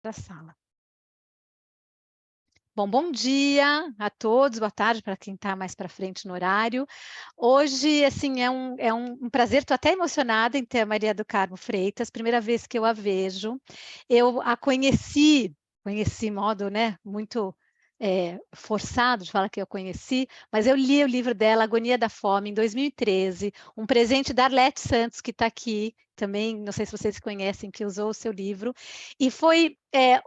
Da sala. Bom dia a todos, boa tarde para quem está mais para frente no horário. Hoje, assim, é um prazer, estou até emocionada em ter a Maria do Carmo Freitas, primeira vez que eu a vejo. Eu a conheci modo, né, muito forçado de falar que eu conheci, mas eu li o livro dela, Agonia da Fome, em 2013, um presente da Arlete Santos, que está aqui também, não sei se vocês conhecem, que usou o seu livro, e foi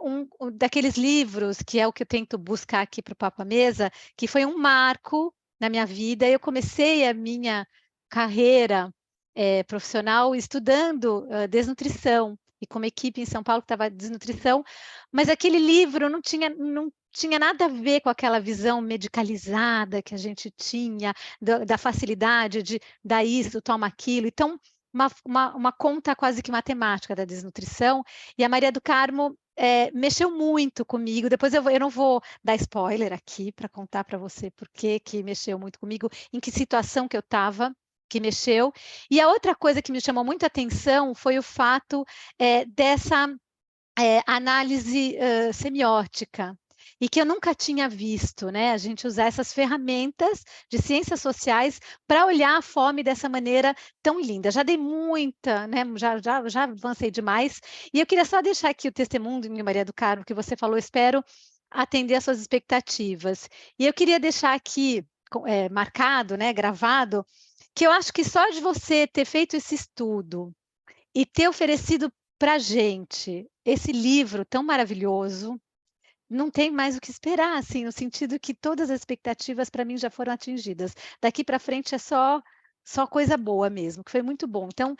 um daqueles livros, que é o que eu tento buscar aqui para o Papo à Mesa, que foi um marco na minha vida. Eu comecei a minha carreira profissional estudando desnutrição, e com uma equipe em São Paulo que estava desnutrição, mas aquele livro não tinha nada a ver com aquela visão medicalizada que a gente tinha, da facilidade de dar isso, toma aquilo. Então, uma conta quase que matemática da desnutrição, e a Maria do Carmo mexeu muito comigo. Depois eu não vou dar spoiler aqui para contar para você por que mexeu muito comigo, em que situação que eu estava, que mexeu. E a outra coisa que me chamou muito a atenção foi o fato dessa análise semiótica, e que eu nunca tinha visto, né? A gente usar essas ferramentas de ciências sociais para olhar a fome dessa maneira tão linda. Já dei muita, né? Já avancei demais, e eu queria só deixar aqui o testemunho de Maria do Carmo, que você falou, espero atender às suas expectativas. E eu queria deixar aqui marcado, né, gravado, que eu acho que só de você ter feito esse estudo e ter oferecido para a gente esse livro tão maravilhoso, não tem mais o que esperar, assim, no sentido que todas as expectativas para mim já foram atingidas. Daqui para frente é só coisa boa mesmo, que foi muito bom. Então,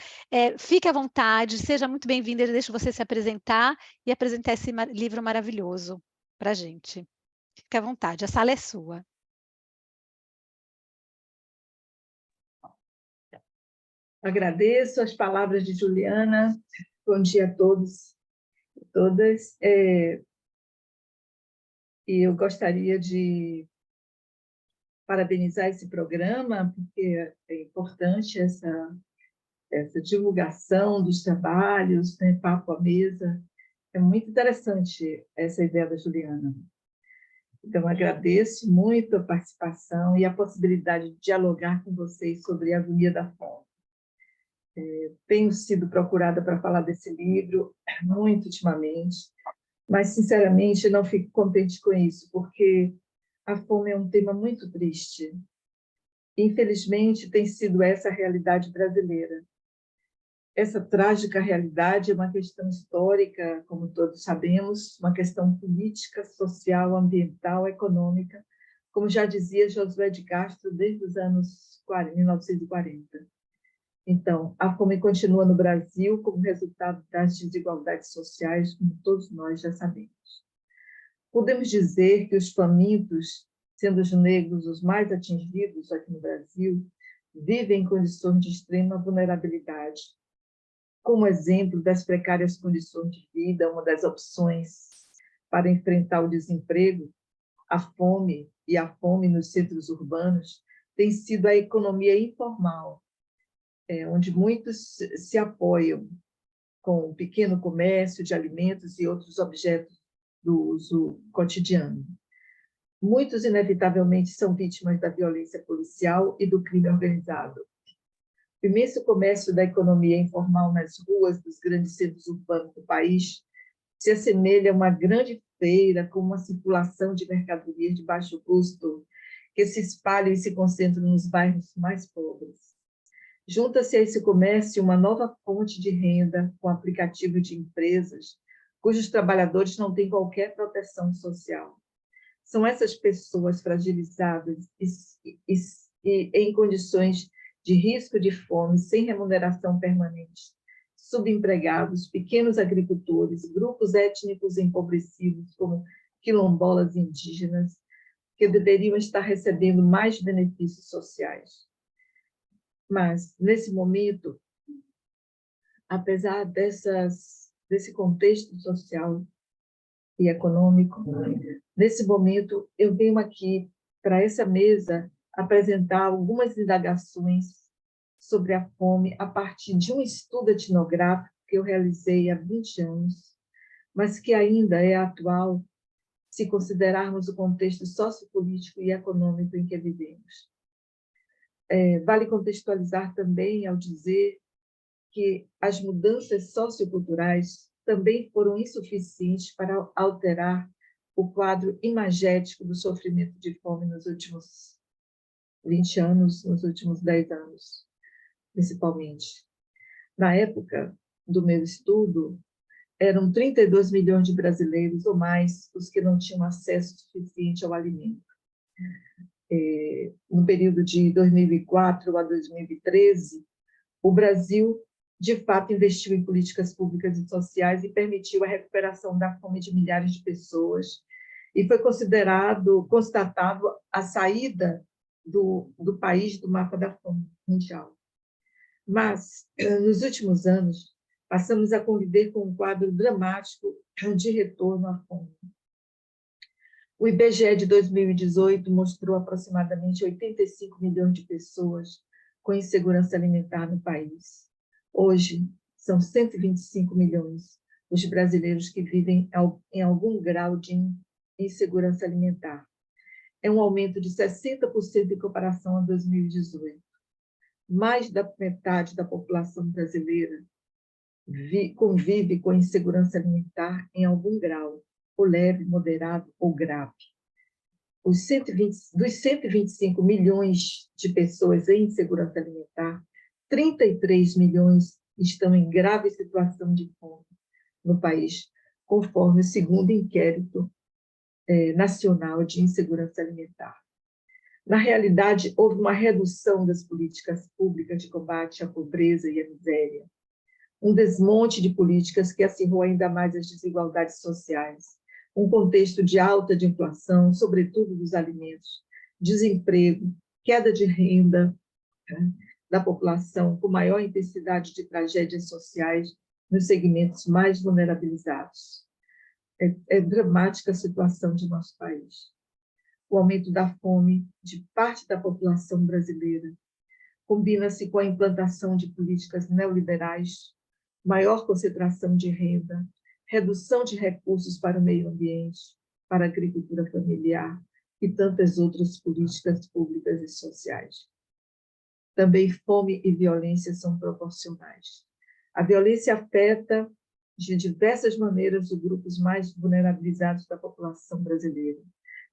fique à vontade, seja muito bem-vinda, eu deixo você se apresentar e apresentar esse livro maravilhoso para a gente. Fique à vontade, a sala é sua. Agradeço as palavras de Juliana. Bom dia a todos e todas. E eu gostaria de parabenizar esse programa, porque é importante essa divulgação dos trabalhos, né, Papo à Mesa. É muito interessante essa ideia da Juliana. Então, agradeço muito a participação e a possibilidade de dialogar com vocês sobre a agonia da fome. Tenho sido procurada para falar desse livro muito ultimamente, mas, sinceramente, não fico contente com isso, porque a fome é um tema muito triste. Infelizmente, tem sido essa a realidade brasileira. Essa trágica realidade é uma questão histórica, como todos sabemos, uma questão política, social, ambiental, econômica, como já dizia Josué de Castro desde os anos 1940. Então, a fome continua no Brasil como resultado das desigualdades sociais, como todos nós já sabemos. Podemos dizer que os famintos, sendo os negros os mais atingidos aqui no Brasil, vivem em condições de extrema vulnerabilidade. Como exemplo das precárias condições de vida, uma das opções para enfrentar o desemprego, a fome nos centros urbanos tem sido a economia informal, onde muitos se apoiam com o pequeno comércio de alimentos e outros objetos do uso cotidiano. Muitos, inevitavelmente, são vítimas da violência policial e do crime organizado. O imenso comércio da economia informal nas ruas dos grandes centros urbanos do país se assemelha a uma grande feira com uma circulação de mercadorias de baixo custo que se espalham e se concentram nos bairros mais pobres. Junta-se a esse comércio uma nova fonte de renda com aplicativo de empresas cujos trabalhadores não têm qualquer proteção social. São essas pessoas fragilizadas e em condições de risco de fome, sem remuneração permanente, subempregados, pequenos agricultores, grupos étnicos empobrecidos, como quilombolas indígenas, que deveriam estar recebendo mais benefícios sociais. Mas, nesse momento, apesar desse contexto social e econômico, nesse momento, eu venho aqui para essa mesa apresentar algumas indagações sobre a fome a partir de um estudo etnográfico que eu realizei há 20 anos mas que ainda é atual se considerarmos o contexto sociopolítico e econômico em que vivemos. Vale contextualizar também ao dizer que as mudanças socioculturais também foram insuficientes para alterar o quadro imagético do sofrimento de fome nos últimos 20 anos, nos últimos 10 anos, principalmente. Na época do meu estudo, eram 32 milhões de brasileiros ou mais os que não tinham acesso suficiente ao alimento. No período de 2004 a 2013, o Brasil, de fato, investiu em políticas públicas e sociais e permitiu a recuperação da fome de milhares de pessoas, e foi constatado a saída do país do mapa da fome mundial. Mas, nos últimos anos, passamos a conviver com um quadro dramático de retorno à fome. O IBGE de 2018 mostrou aproximadamente 85 milhões de pessoas com insegurança alimentar no país. Hoje, são 125 milhões os brasileiros que vivem em algum grau de insegurança alimentar. É um aumento de 60% em comparação a 2018. Mais da metade da população brasileira convive com insegurança alimentar em algum grau, ou leve, moderado ou grave. Dos 125 milhões de pessoas em insegurança alimentar, 33 milhões estão em grave situação de fome no país, conforme o segundo inquérito nacional de insegurança alimentar. Na realidade, houve uma redução das políticas públicas de combate à pobreza e à miséria, um desmonte de políticas que acirrou ainda mais as desigualdades sociais, um contexto de alta de inflação, sobretudo dos alimentos, desemprego, queda de renda da população, com maior intensidade de tragédias sociais nos segmentos mais vulnerabilizados. É dramática a situação de nosso país. O aumento da fome de parte da população brasileira combina-se com a implantação de políticas neoliberais, maior concentração de renda, redução de recursos para o meio ambiente, para a agricultura familiar e tantas outras políticas públicas e sociais. Também fome e violência são proporcionais. A violência afeta de diversas maneiras os grupos mais vulnerabilizados da população brasileira.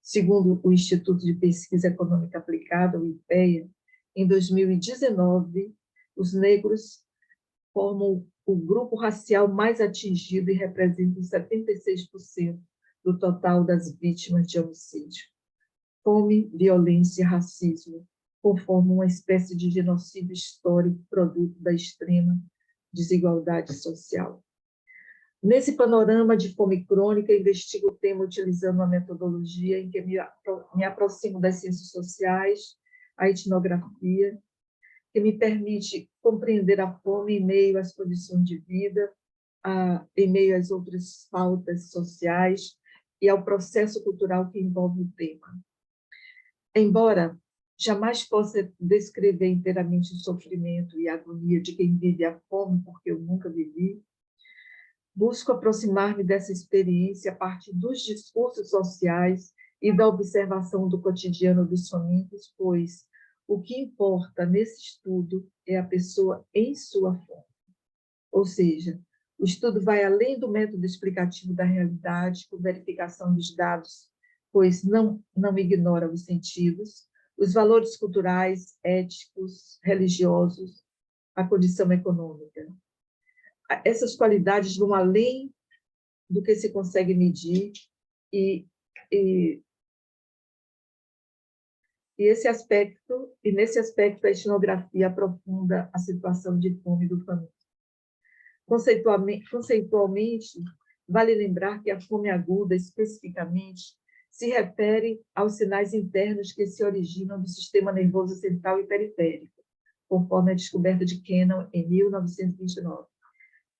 Segundo o Instituto de Pesquisa Econômica Aplicada, o IPEA, em 2019, os negros formam o grupo racial mais atingido e representam 76% do total das vítimas de homicídio. Fome, violência e racismo conformam uma espécie de genocídio histórico produto da extrema desigualdade social. Nesse panorama de fome crônica, investigo o tema utilizando uma metodologia em que me aproximo das ciências sociais, a etnografia, que me permite compreender a fome em meio às condições de vida, em meio às outras faltas sociais e ao processo cultural que envolve o tema. Embora jamais possa descrever inteiramente o sofrimento e a agonia de quem vive a fome, porque eu nunca vivi, busco aproximar-me dessa experiência a partir dos discursos sociais e da observação do cotidiano dos famintos, pois o que importa nesse estudo é a pessoa em sua fome. Ou seja, o estudo vai além do método explicativo da realidade, com verificação dos dados, pois não ignora os sentidos, os valores culturais, éticos, religiosos, a condição econômica. Essas qualidades vão além do que se consegue medir e nesse aspecto a etnografia aprofunda a situação de fome do faminto. Conceitualmente, vale lembrar que a fome aguda, especificamente, se refere aos sinais internos que se originam do sistema nervoso central e periférico, conforme a descoberta de Kennan em 1929.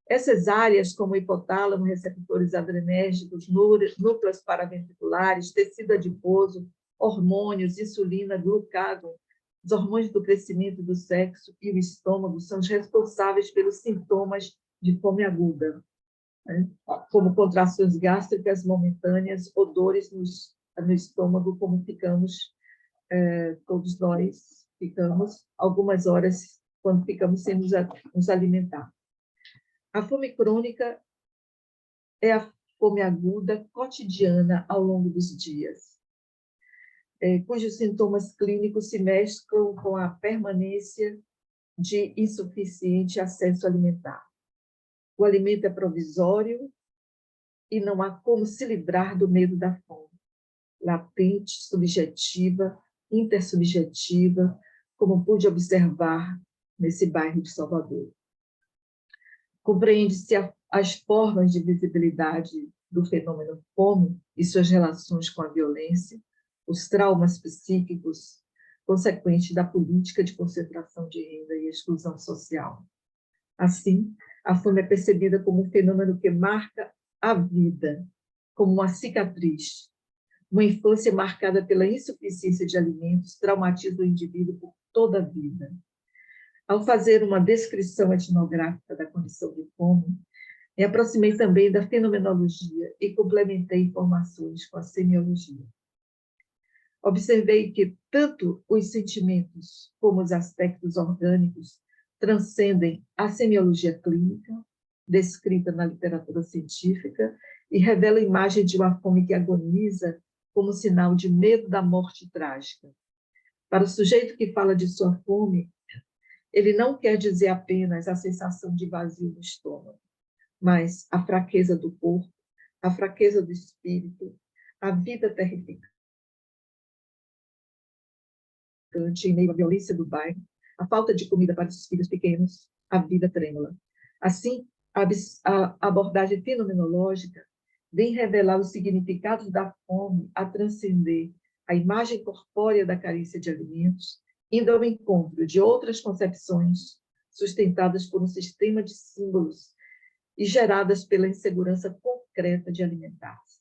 Essas áreas, como hipotálamo, receptores adrenérgicos, núcleos paraventriculares, tecido adiposo, hormônios, insulina, glucagon, os hormônios do crescimento do sexo e o estômago são os responsáveis pelos sintomas de fome aguda. né? Como contrações gástricas momentâneas ou dores no estômago, como ficamos, todos nós ficamos algumas horas quando ficamos sem nos alimentar. A fome crônica é a fome aguda cotidiana ao longo dos dias, cujos sintomas clínicos se mesclam com a permanência de insuficiente acesso alimentar. O alimento é provisório e não há como se livrar do medo da fome, latente, subjetiva, intersubjetiva, como pude observar nesse bairro de Salvador. Compreende-se as formas de visibilidade do fenômeno fome e suas relações com a violência, os traumas psíquicos consequentes da política de concentração de renda e exclusão social. Assim, a fome é percebida como um fenômeno que marca a vida, como uma cicatriz. Uma infância marcada pela insuficiência de alimentos traumatiza o indivíduo por toda a vida. Ao fazer uma descrição etnográfica da condição de fome, me aproximei também da fenomenologia e complementei informações com a semiologia. Observei que tanto os sentimentos como os aspectos orgânicos transcendem a semiologia clínica, descrita na literatura científica, e revela a imagem de uma fome que agoniza como sinal de medo da morte trágica. Para o sujeito que fala de sua fome, ele não quer dizer apenas a sensação de vazio no estômago, mas a fraqueza do corpo, a fraqueza do espírito, a vida terrificante em meio à violência do bairro, a falta de comida para os filhos pequenos, a vida trêmula. Assim, a abordagem fenomenológica vem revelar os significados da fome a transcender a imagem corpórea da carência de alimentos, indo ao encontro de outras concepções sustentadas por um sistema de símbolos e geradas pela insegurança concreta de alimentar-se.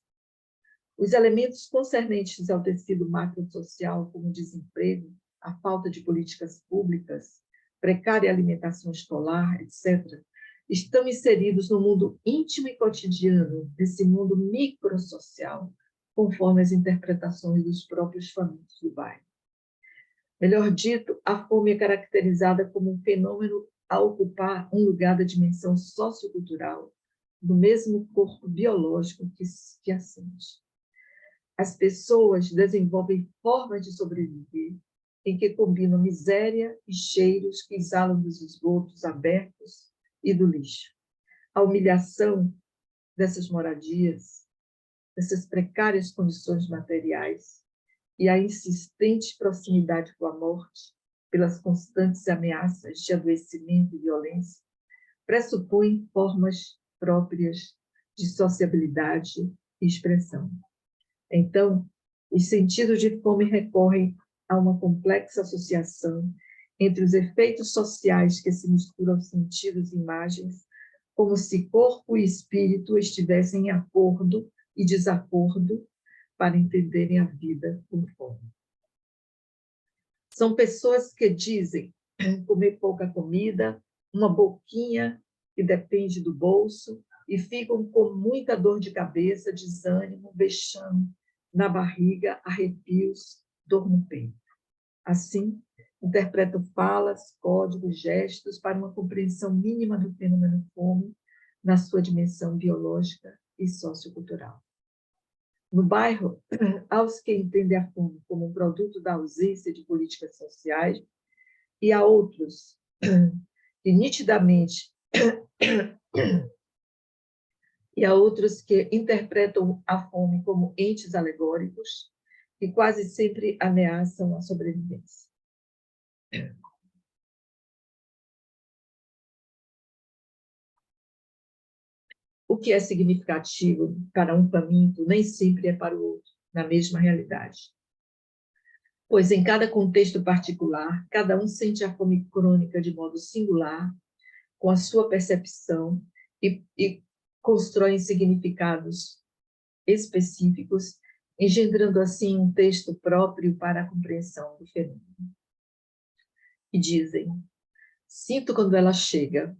Os elementos concernentes ao tecido macrosocial, como o desemprego, a falta de políticas públicas, precária alimentação escolar, etc., estão inseridos no mundo íntimo e cotidiano, desse mundo microsocial, conforme as interpretações dos próprios famintos do bairro. Melhor dito, a fome é caracterizada como um fenômeno a ocupar um lugar da dimensão sociocultural do mesmo corpo biológico que a sente. As pessoas desenvolvem formas de sobreviver em que combinam miséria e cheiros que exalam dos esgotos abertos e do lixo. A humilhação dessas moradias, dessas precárias condições materiais e a insistente proximidade com a morte, pelas constantes ameaças de adoecimento e violência, pressupõem formas próprias de sociabilidade e expressão. Então, os sentidos de fome recorrem a uma complexa associação entre os efeitos sociais que se misturam aos sentidos e imagens, como se corpo e espírito estivessem em acordo e desacordo para entenderem a vida com fome. São pessoas que dizem comer pouca comida, uma boquinha que depende do bolso, e ficam com muita dor de cabeça, desânimo, vexame na barriga, arrepios, dor no peito. Assim, interpretam falas, códigos, gestos para uma compreensão mínima do fenômeno fome na sua dimensão biológica e sociocultural. No bairro, há os que entendem a fome como um produto da ausência de políticas sociais, e há outros que nitidamente interpretam a fome como entes alegóricos que quase sempre ameaçam a sobrevivência. O que é significativo para um faminto nem sempre é para o outro, na mesma realidade. Pois em cada contexto particular, cada um sente a fome crônica de modo singular, com a sua percepção, e constrói significados específicos, engendrando assim um texto próprio para a compreensão do fenômeno. E dizem: sinto quando ela chega.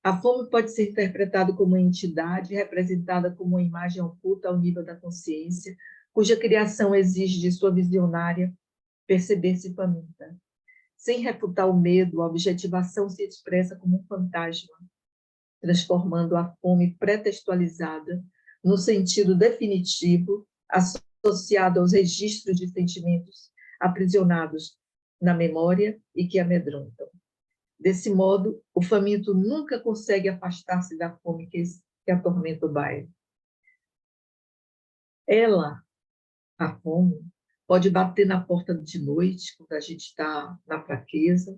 A fome pode ser interpretada como uma entidade representada como uma imagem oculta ao nível da consciência, cuja criação exige de sua visionária perceber-se faminta. Sem refutar o medo, a objetivação se expressa como um fantasma, transformando a fome pretextualizada no sentido definitivo, associado aos registros de sentimentos aprisionados na memória e que amedrontam. Desse modo, o faminto nunca consegue afastar-se da fome que atormenta o bairro. Ela, a fome, pode bater na porta de noite, quando a gente está na fraqueza,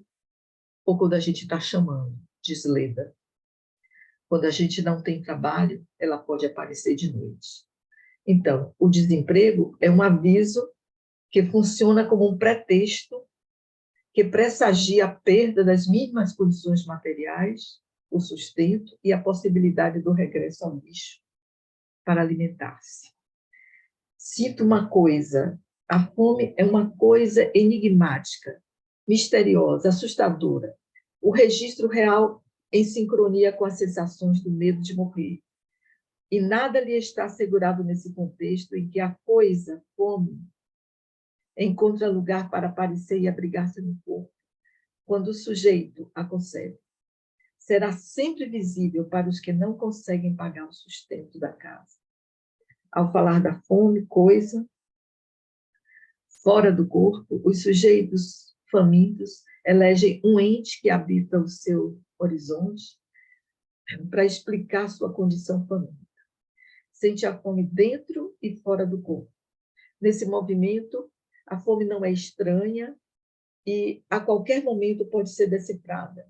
ou quando a gente está chamando, diz Leda. Quando a gente não tem trabalho, ela pode aparecer de noite. Então, o desemprego é um aviso que funciona como um pretexto que pressagia a perda das mínimas condições materiais, o sustento e a possibilidade do regresso ao lixo para alimentar-se. Cito uma coisa: a fome é uma coisa enigmática, misteriosa, assustadora. O registro real em sincronia com as sensações do medo de morrer. E nada lhe está assegurado nesse contexto em que a coisa, fome, encontra lugar para aparecer e abrigar-se no corpo, quando o sujeito a concebe. Será sempre visível para os que não conseguem pagar o sustento da casa. Ao falar da fome, coisa, fora do corpo, os sujeitos famintos elegem um ente que habita o seu horizonte para explicar sua condição faminta. Sente a fome dentro e fora do corpo. Nesse movimento, a fome não é estranha e, a qualquer momento, pode ser decifrada.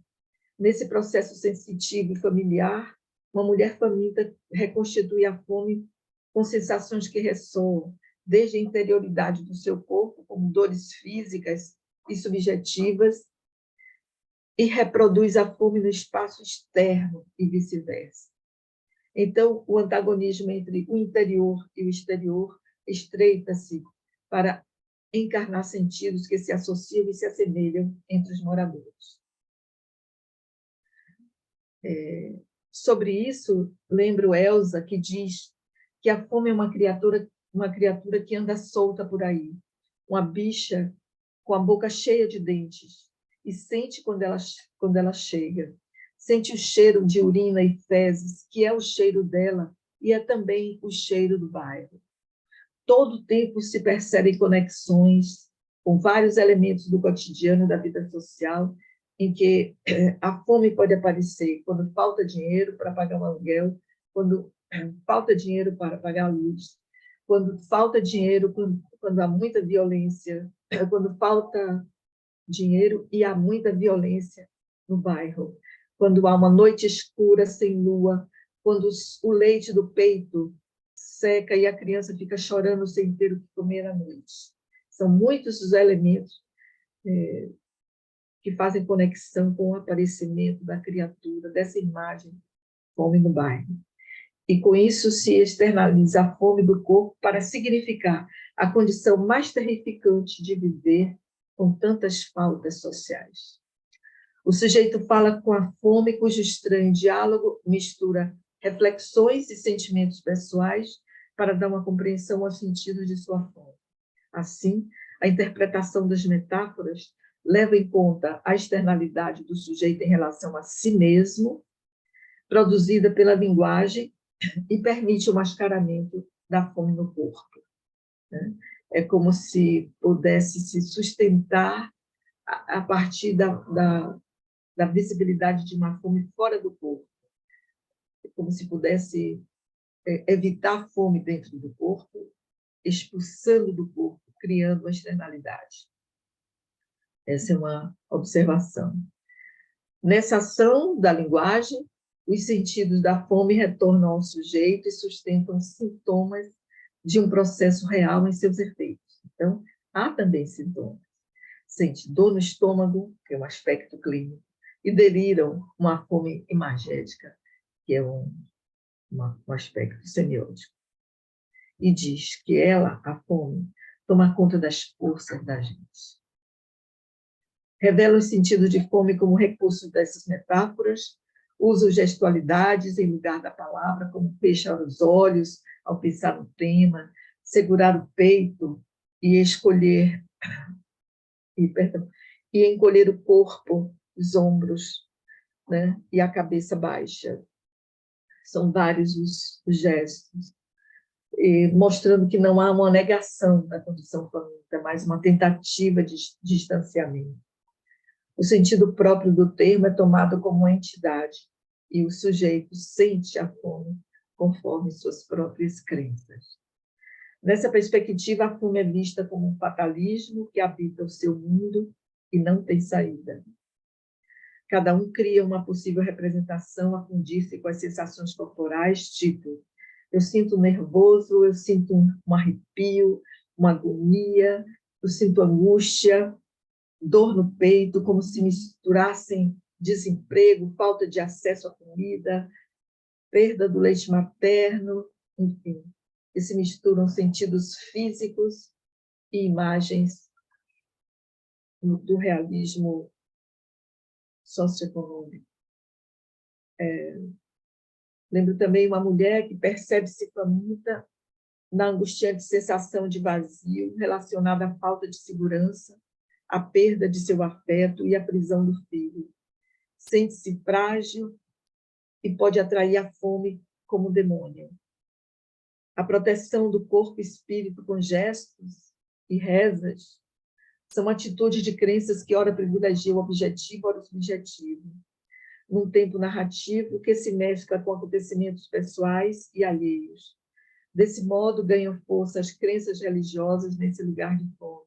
Nesse processo sensitivo e familiar, uma mulher faminta reconstitui a fome com sensações que ressoam desde a interioridade do seu corpo, como dores físicas e subjetivas, e reproduz a fome no espaço externo e vice-versa. Então, o antagonismo entre o interior e o exterior estreita-se para encarnar sentidos que se associam e se assemelham entre os moradores. Sobre isso, lembro Elsa, que diz que a fome é uma criatura que anda solta por aí, uma bicha com a boca cheia de dentes, e sente quando ela chega. Sente o cheiro de urina e fezes, que é o cheiro dela e é também o cheiro do bairro. Todo o tempo se percebem conexões com vários elementos do cotidiano da vida social, em que a fome pode aparecer quando falta dinheiro para pagar um aluguel, quando falta dinheiro para pagar a luz, quando falta dinheiro, quando há muita violência, quando falta dinheiro e há muita violência no bairro, quando há uma noite escura sem lua, quando o leite do peito seca e a criança fica chorando sem ter o que comer à noite. São muitos os elementos que fazem conexão com o aparecimento da criatura, dessa imagem, fome no bairro. E com isso se externaliza a fome do corpo para significar a condição mais terrificante de viver com tantas faltas sociais. O sujeito fala com a fome, cujo estranho diálogo mistura reflexões e sentimentos pessoais para dar uma compreensão ao sentido de sua fome. Assim, a interpretação das metáforas leva em conta a externalidade do sujeito em relação a si mesmo, produzida pela linguagem, e permite o mascaramento da fome no corpo. É como se pudesse se sustentar a partir da visibilidade de uma fome fora do corpo. É como se pudesse evitar a fome dentro do corpo, expulsando do corpo, criando uma externalidade. Essa é uma observação. Nessa ação da linguagem, os sentidos da fome retornam ao sujeito e sustentam sintomas de um processo real em seus efeitos. Então, há também sintomas. Sente dor no estômago, que é um aspecto clínico, e deliram uma fome imagética, que é um aspecto semiótico. E diz que ela, a fome, toma conta das forças da gente. Revela os sentidos de fome como recurso dessas metáforas, Uso gestualidades em lugar da palavra, como fechar os olhos ao pensar no tema, segurar o peito e encolher o corpo, os ombros, né? E a cabeça baixa. São vários os gestos, mostrando que não há uma negação da condição faminta, mas uma tentativa de distanciamento. O sentido próprio do termo é tomado como uma entidade, e o sujeito sente a fome conforme suas próprias crenças. Nessa perspectiva, a fome é vista como um fatalismo que habita o seu mundo e não tem saída. Cada um cria uma possível representação a fundir-se com as sensações corporais, tipo, eu sinto nervoso, eu sinto um arrepio, uma agonia, eu sinto angústia, dor no peito, como se misturassem desemprego, falta de acesso à comida, perda do leite materno, enfim, que se misturam sentidos físicos e imagens do realismo socioeconômico. Lembro também uma mulher que percebe-se faminta na angustiante sensação de vazio relacionada à falta de segurança, à perda de seu afeto e à prisão do filho. Sente-se frágil e pode atrair a fome como demônio. A proteção do corpo e espírito com gestos e rezas são atitudes de crenças que ora privilegiam o objetivo, ora o subjetivo, num tempo narrativo que se mescla com acontecimentos pessoais e alheios. Desse modo, ganham força as crenças religiosas nesse lugar de fome.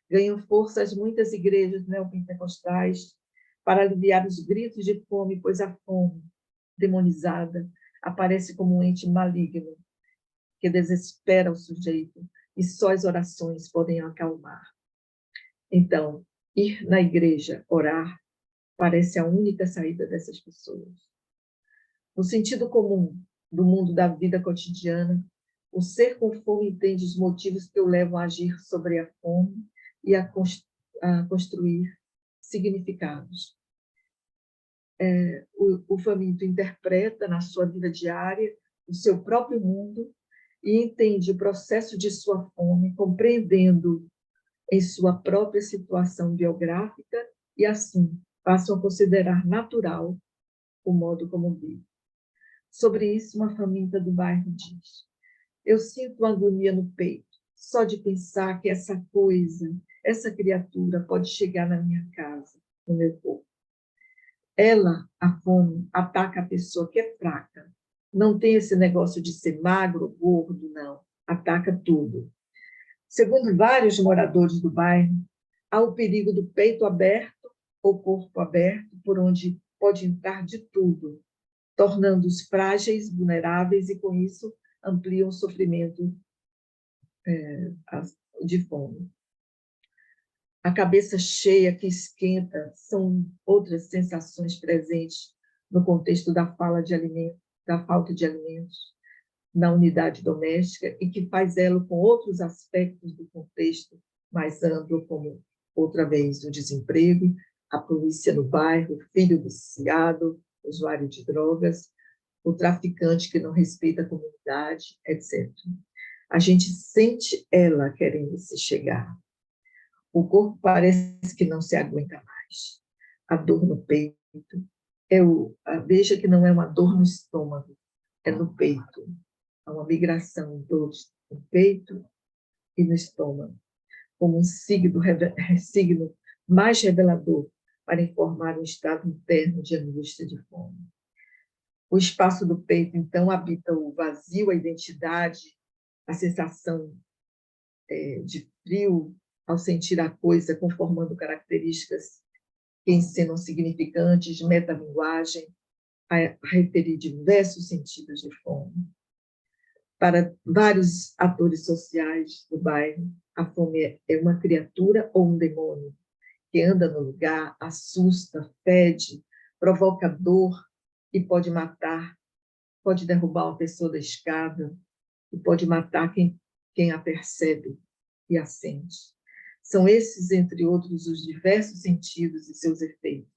Ganham força as muitas igrejas neopentecostais para aliviar os gritos de fome, pois a fome, demonizada, aparece como um ente maligno que desespera o sujeito e só as orações podem acalmar. Então, ir na igreja, orar, parece a única saída dessas pessoas. No sentido comum do mundo da vida cotidiana, o ser com fome entende os motivos que o levam a agir sobre a fome e a construir significados. O faminto interpreta na sua vida diária o seu próprio mundo e entende o processo de sua fome, compreendendo em sua própria situação biográfica e, assim, passam a considerar natural o modo como vive. Sobre isso, uma faminta do bairro diz: eu sinto uma agonia no peito, só de pensar que essa coisa, essa criatura pode chegar na minha casa, no meu corpo. Ela, a fome, ataca a pessoa que é fraca. Não tem esse negócio de ser magro, gordo, não. Ataca tudo. Segundo vários moradores do bairro, há o perigo do peito aberto ou corpo aberto, por onde pode entrar de tudo, tornando-os frágeis, vulneráveis e, com isso, ampliam o sofrimento de fome. A cabeça cheia que esquenta são outras sensações presentes no contexto da falta de alimentos na unidade doméstica e que faz elo com outros aspectos do contexto mais amplo, como, outra vez, o desemprego, a polícia no bairro, o filho viciado, usuário de drogas, o traficante que não respeita a comunidade, etc. A gente sente ela querendo se chegar. O corpo parece que não se aguenta mais. A dor no peito. Veja que não é uma dor no estômago, é no peito. Há uma migração de dor no peito e no estômago, como um signo mais revelador para informar um estado interno de angústia e de fome. O espaço do peito, então, habita o vazio, a identidade, a sensação de frio, ao sentir a coisa conformando características que encenam significantes, metalinguagem, a referir diversos sentidos de fome. Para vários atores sociais do bairro, a fome é uma criatura ou um demônio que anda no lugar, assusta, fede, provoca dor e pode matar, pode derrubar uma pessoa da escada e pode matar quem a percebe e a sente. São esses, entre outros, os diversos sentidos e seus efeitos.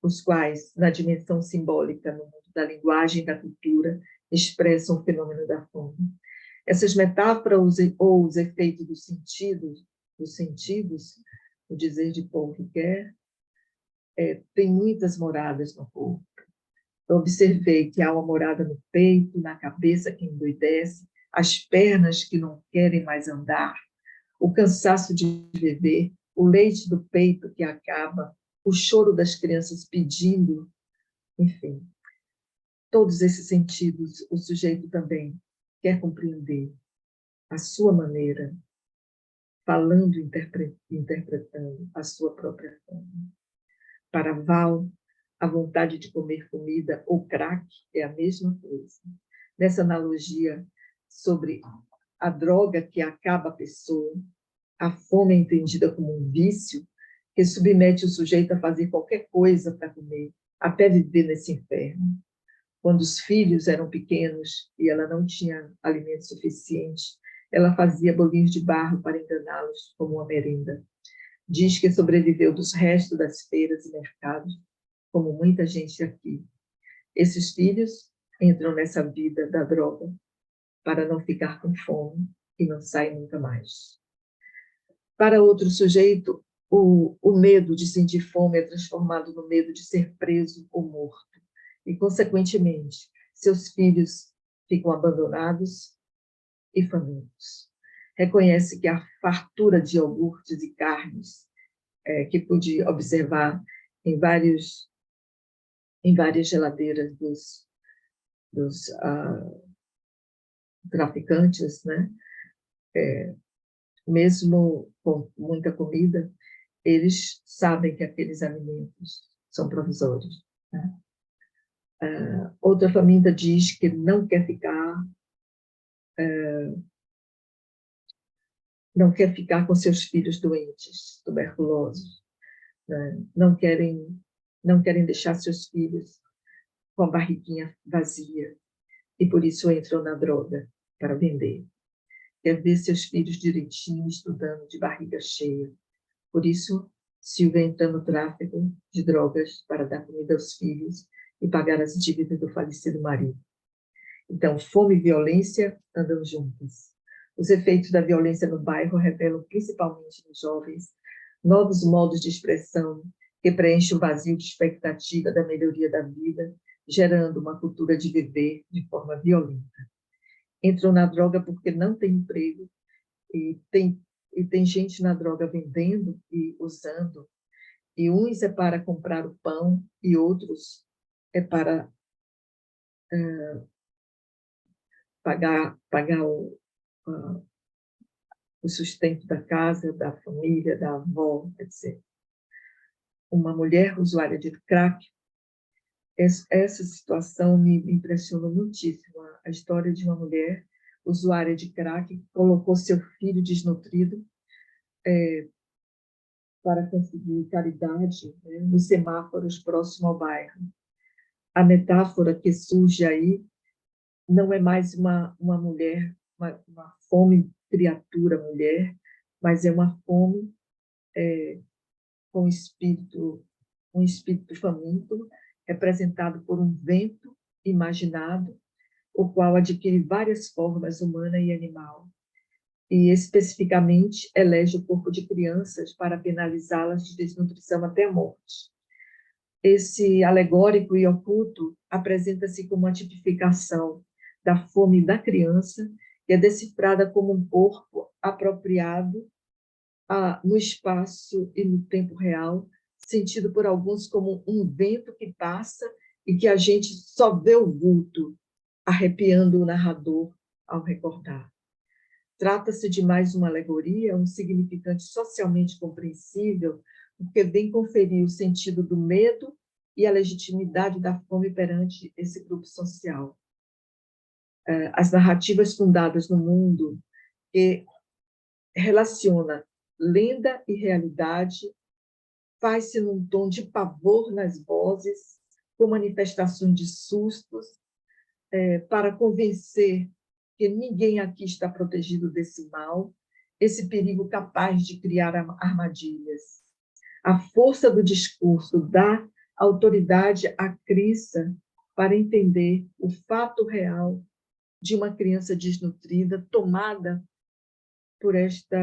os quais, na dimensão simbólica, no mundo da linguagem e da cultura, expressam o fenômeno da fome. Essas metáforas ou os efeitos dos sentidos, o dizer de Paul Ricoeur, tem muitas moradas no corpo. Eu observei que há uma morada no peito, na cabeça que endoidece, as pernas que não querem mais andar, o cansaço de viver, o leite do peito que acaba, o choro das crianças pedindo, enfim. Todos esses sentidos o sujeito também quer compreender à sua maneira, falando, interpretando a sua própria fome. Para Val, a vontade de comer comida ou crack é a mesma coisa. Nessa analogia sobre a droga que acaba a pessoa, a fome é entendida como um vício que submete o sujeito a fazer qualquer coisa para comer, até viver nesse inferno. Quando os filhos eram pequenos e ela não tinha alimento suficiente, ela fazia bolinhos de barro para enganá-los como uma merenda. Diz que sobreviveu dos restos das feiras e mercados, como muita gente aqui. Esses filhos entram nessa vida da droga para não ficar com fome e não saem nunca mais. Para outro sujeito, o medo de sentir fome é transformado no medo de ser preso ou morto. E, consequentemente, seus filhos ficam abandonados e famintos. Reconhece que a fartura de iogurtes e carnes, que pude observar em várias geladeiras dos traficantes, né? Mesmo com muita comida, eles sabem que aqueles alimentos são provisórios, né? Outra faminta diz que não quer ficar com seus filhos doentes, tuberculosos, né? Não querem deixar seus filhos com a barriguinha vazia e por isso entram na droga para vender. Quer ver seus filhos direitinho estudando de barriga cheia. Por isso, Silvia entra no tráfico de drogas para dar comida aos filhos e pagar as dívidas do falecido marido. Então, fome e violência andam juntas. Os efeitos da violência no bairro revelam, principalmente nos jovens, novos modos de expressão que preenchem o vazio de expectativa da melhoria da vida, gerando uma cultura de viver de forma violenta. Entram na droga porque não tem emprego e tem gente na droga vendendo e usando, e uns é para comprar o pão e outros é para pagar o sustento da casa, da família, da avó, etc. Uma mulher usuária de crack, essa situação me impressionou muitíssimo. A história de uma mulher usuária de crack que colocou seu filho desnutrido para conseguir caridade, né, nos semáforos próximo ao bairro. A metáfora que surge aí não é mais uma mulher, uma fome criatura mulher, mas é uma fome com um espírito faminto, representado por um vento imaginado, o qual adquire várias formas humana e animal, e especificamente elege o corpo de crianças para penalizá-las de desnutrição até a morte. Esse alegórico e oculto apresenta-se como uma tipificação da fome da criança, que é decifrada como um corpo apropriado no espaço e no tempo real, sentido por alguns como um vento que passa e que a gente só vê o vulto, arrepiando o narrador ao recordar. Trata-se de mais uma alegoria, um significante socialmente compreensível, porque vem conferir o sentido do medo e a legitimidade da fome perante esse grupo social. As narrativas fundadas no mundo que relaciona lenda e realidade faz-se num tom de pavor nas vozes, com manifestações de sustos, para convencer que ninguém aqui está protegido desse mal, esse perigo capaz de criar armadilhas. A força do discurso dá autoridade acrissa para entender o fato real de uma criança desnutrida tomada por este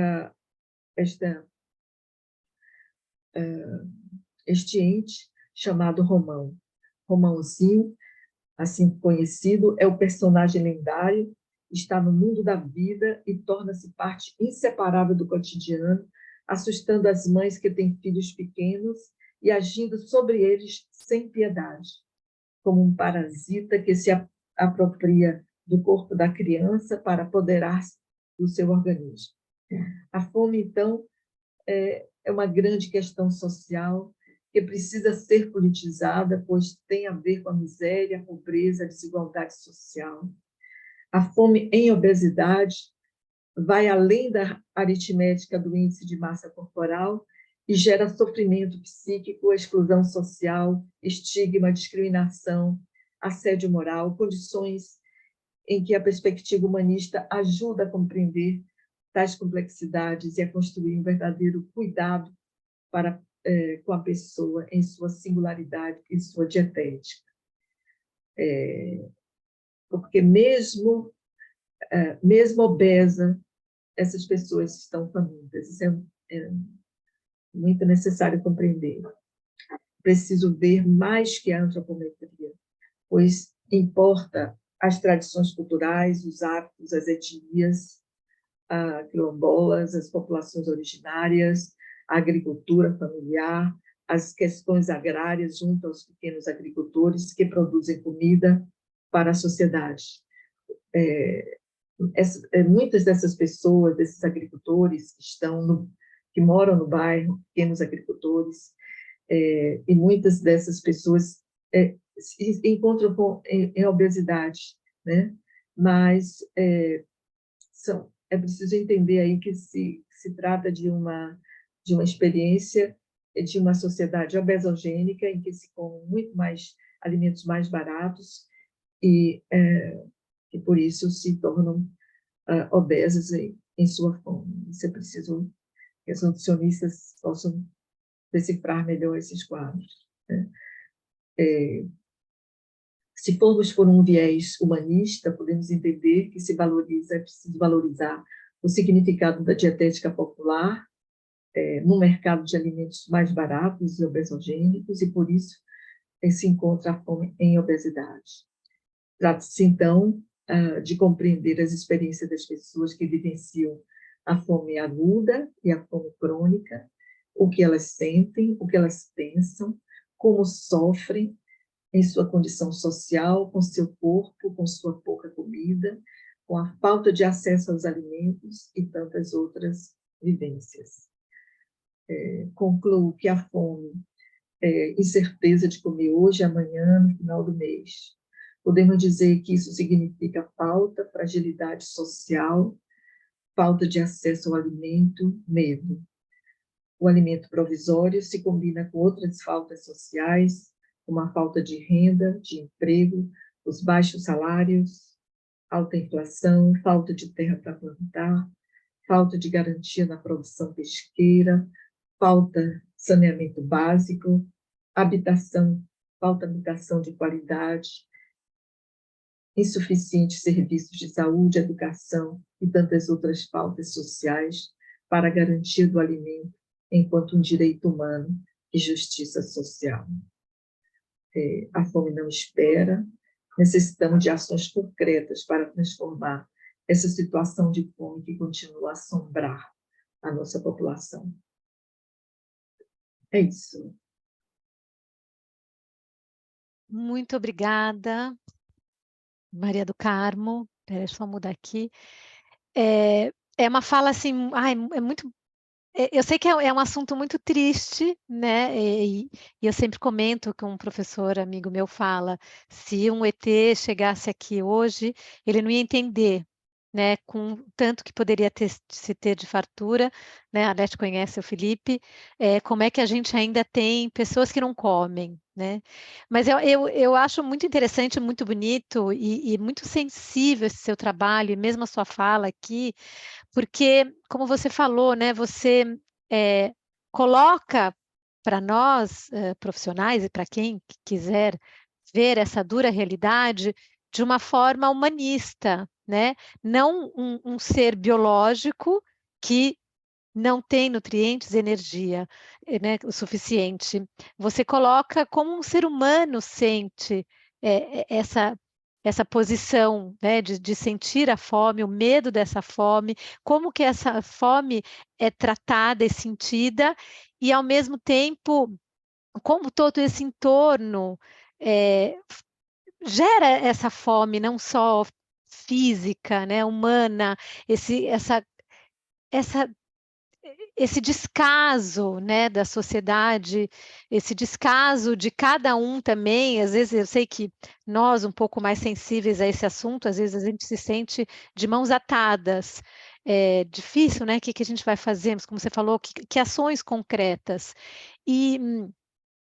ente chamado Romão. Romãozinho, assim conhecido, é o personagem lendário, está no mundo da vida e torna-se parte inseparável do cotidiano, assustando as mães que têm filhos pequenos e agindo sobre eles sem piedade, como um parasita que se apropria do corpo da criança para apoderar-se do seu organismo. A fome, então, é uma grande questão social que precisa ser politizada, pois tem a ver com a miséria, a pobreza, a desigualdade social. A fome em obesidade vai além da aritmética do índice de massa corporal e gera sofrimento psíquico, exclusão social, estigma, discriminação, assédio moral, condições em que a perspectiva humanista ajuda a compreender tais complexidades e a construir um verdadeiro cuidado com a pessoa em sua singularidade e sua dietética. Porque mesmo obesa, essas pessoas estão famintas. Isso é muito necessário compreender. Preciso ver mais que a antropometria, pois importa as tradições culturais, os hábitos, as etnias quilombolas, as populações originárias, a agricultura familiar, as questões agrárias junto aos pequenos agricultores que produzem comida para a sociedade. Muitas dessas pessoas, desses agricultores que moram no bairro, pequenos agricultores, e muitas dessas pessoas se encontram em obesidade, né? Mas é preciso entender aí que se trata de uma experiência de uma sociedade obesogênica em que se come muito mais alimentos mais baratos e por isso se tornam obesas em sua fome. Isso é preciso que os nutricionistas possam decifrar melhor esses quadros, né? Se formos por um viés humanista, podemos entender que é preciso valorizar o significado da dietética popular no mercado de alimentos mais baratos e obesogênicos, e por isso se encontra a fome em obesidade. Trata-se, então, de compreender as experiências das pessoas que vivenciam a fome aguda e a fome crônica, o que elas sentem, o que elas pensam, como sofrem em sua condição social, com seu corpo, com sua pouca comida, com a falta de acesso aos alimentos e tantas outras vivências. Concluo que a fome é incerteza de comer hoje, amanhã, no final do mês. Podemos dizer que isso significa falta, fragilidade social, falta de acesso ao alimento, medo. O alimento provisório se combina com outras faltas sociais, como a falta de renda, de emprego, os baixos salários, alta inflação, falta de terra para plantar, falta de garantia na produção pesqueira, falta saneamento básico, falta habitação de qualidade, insuficientes serviços de saúde, educação e tantas outras faltas sociais para a garantia do alimento enquanto um direito humano e justiça social. A fome não espera, necessitamos de ações concretas para transformar essa situação de fome que continua a assombrar a nossa população. É isso. Muito obrigada, Maria do Carmo. Espera, deixa eu mudar aqui. É uma fala assim, é muito. Eu sei que é um assunto muito triste, né? E eu sempre comento que um professor amigo meu fala: se um ET chegasse aqui hoje, ele não ia entender, né? Com tanto que poderia se ter de fartura, né? A Leste conhece o Felipe, como é que a gente ainda tem pessoas que não comem, né? Mas eu acho muito interessante, muito bonito e muito sensível esse seu trabalho, e mesmo a sua fala aqui, porque, como você falou, né, você coloca para nós, profissionais, e para quem quiser ver essa dura realidade de uma forma humanista, né? Não um ser biológico que não tem nutrientes e energia, né, o suficiente. Você coloca como um ser humano sente essa posição, né, de sentir a fome, o medo dessa fome, como que essa fome é tratada e sentida, e ao mesmo tempo, como todo esse entorno gera essa fome, não só física, né, humana, esse, essa, essa esse descaso, né, da sociedade, esse descaso de cada um também, às vezes eu sei que nós, um pouco mais sensíveis a esse assunto, às vezes a gente se sente de mãos atadas. É difícil, né? O que a gente vai fazer? Mas como você falou, que ações concretas? E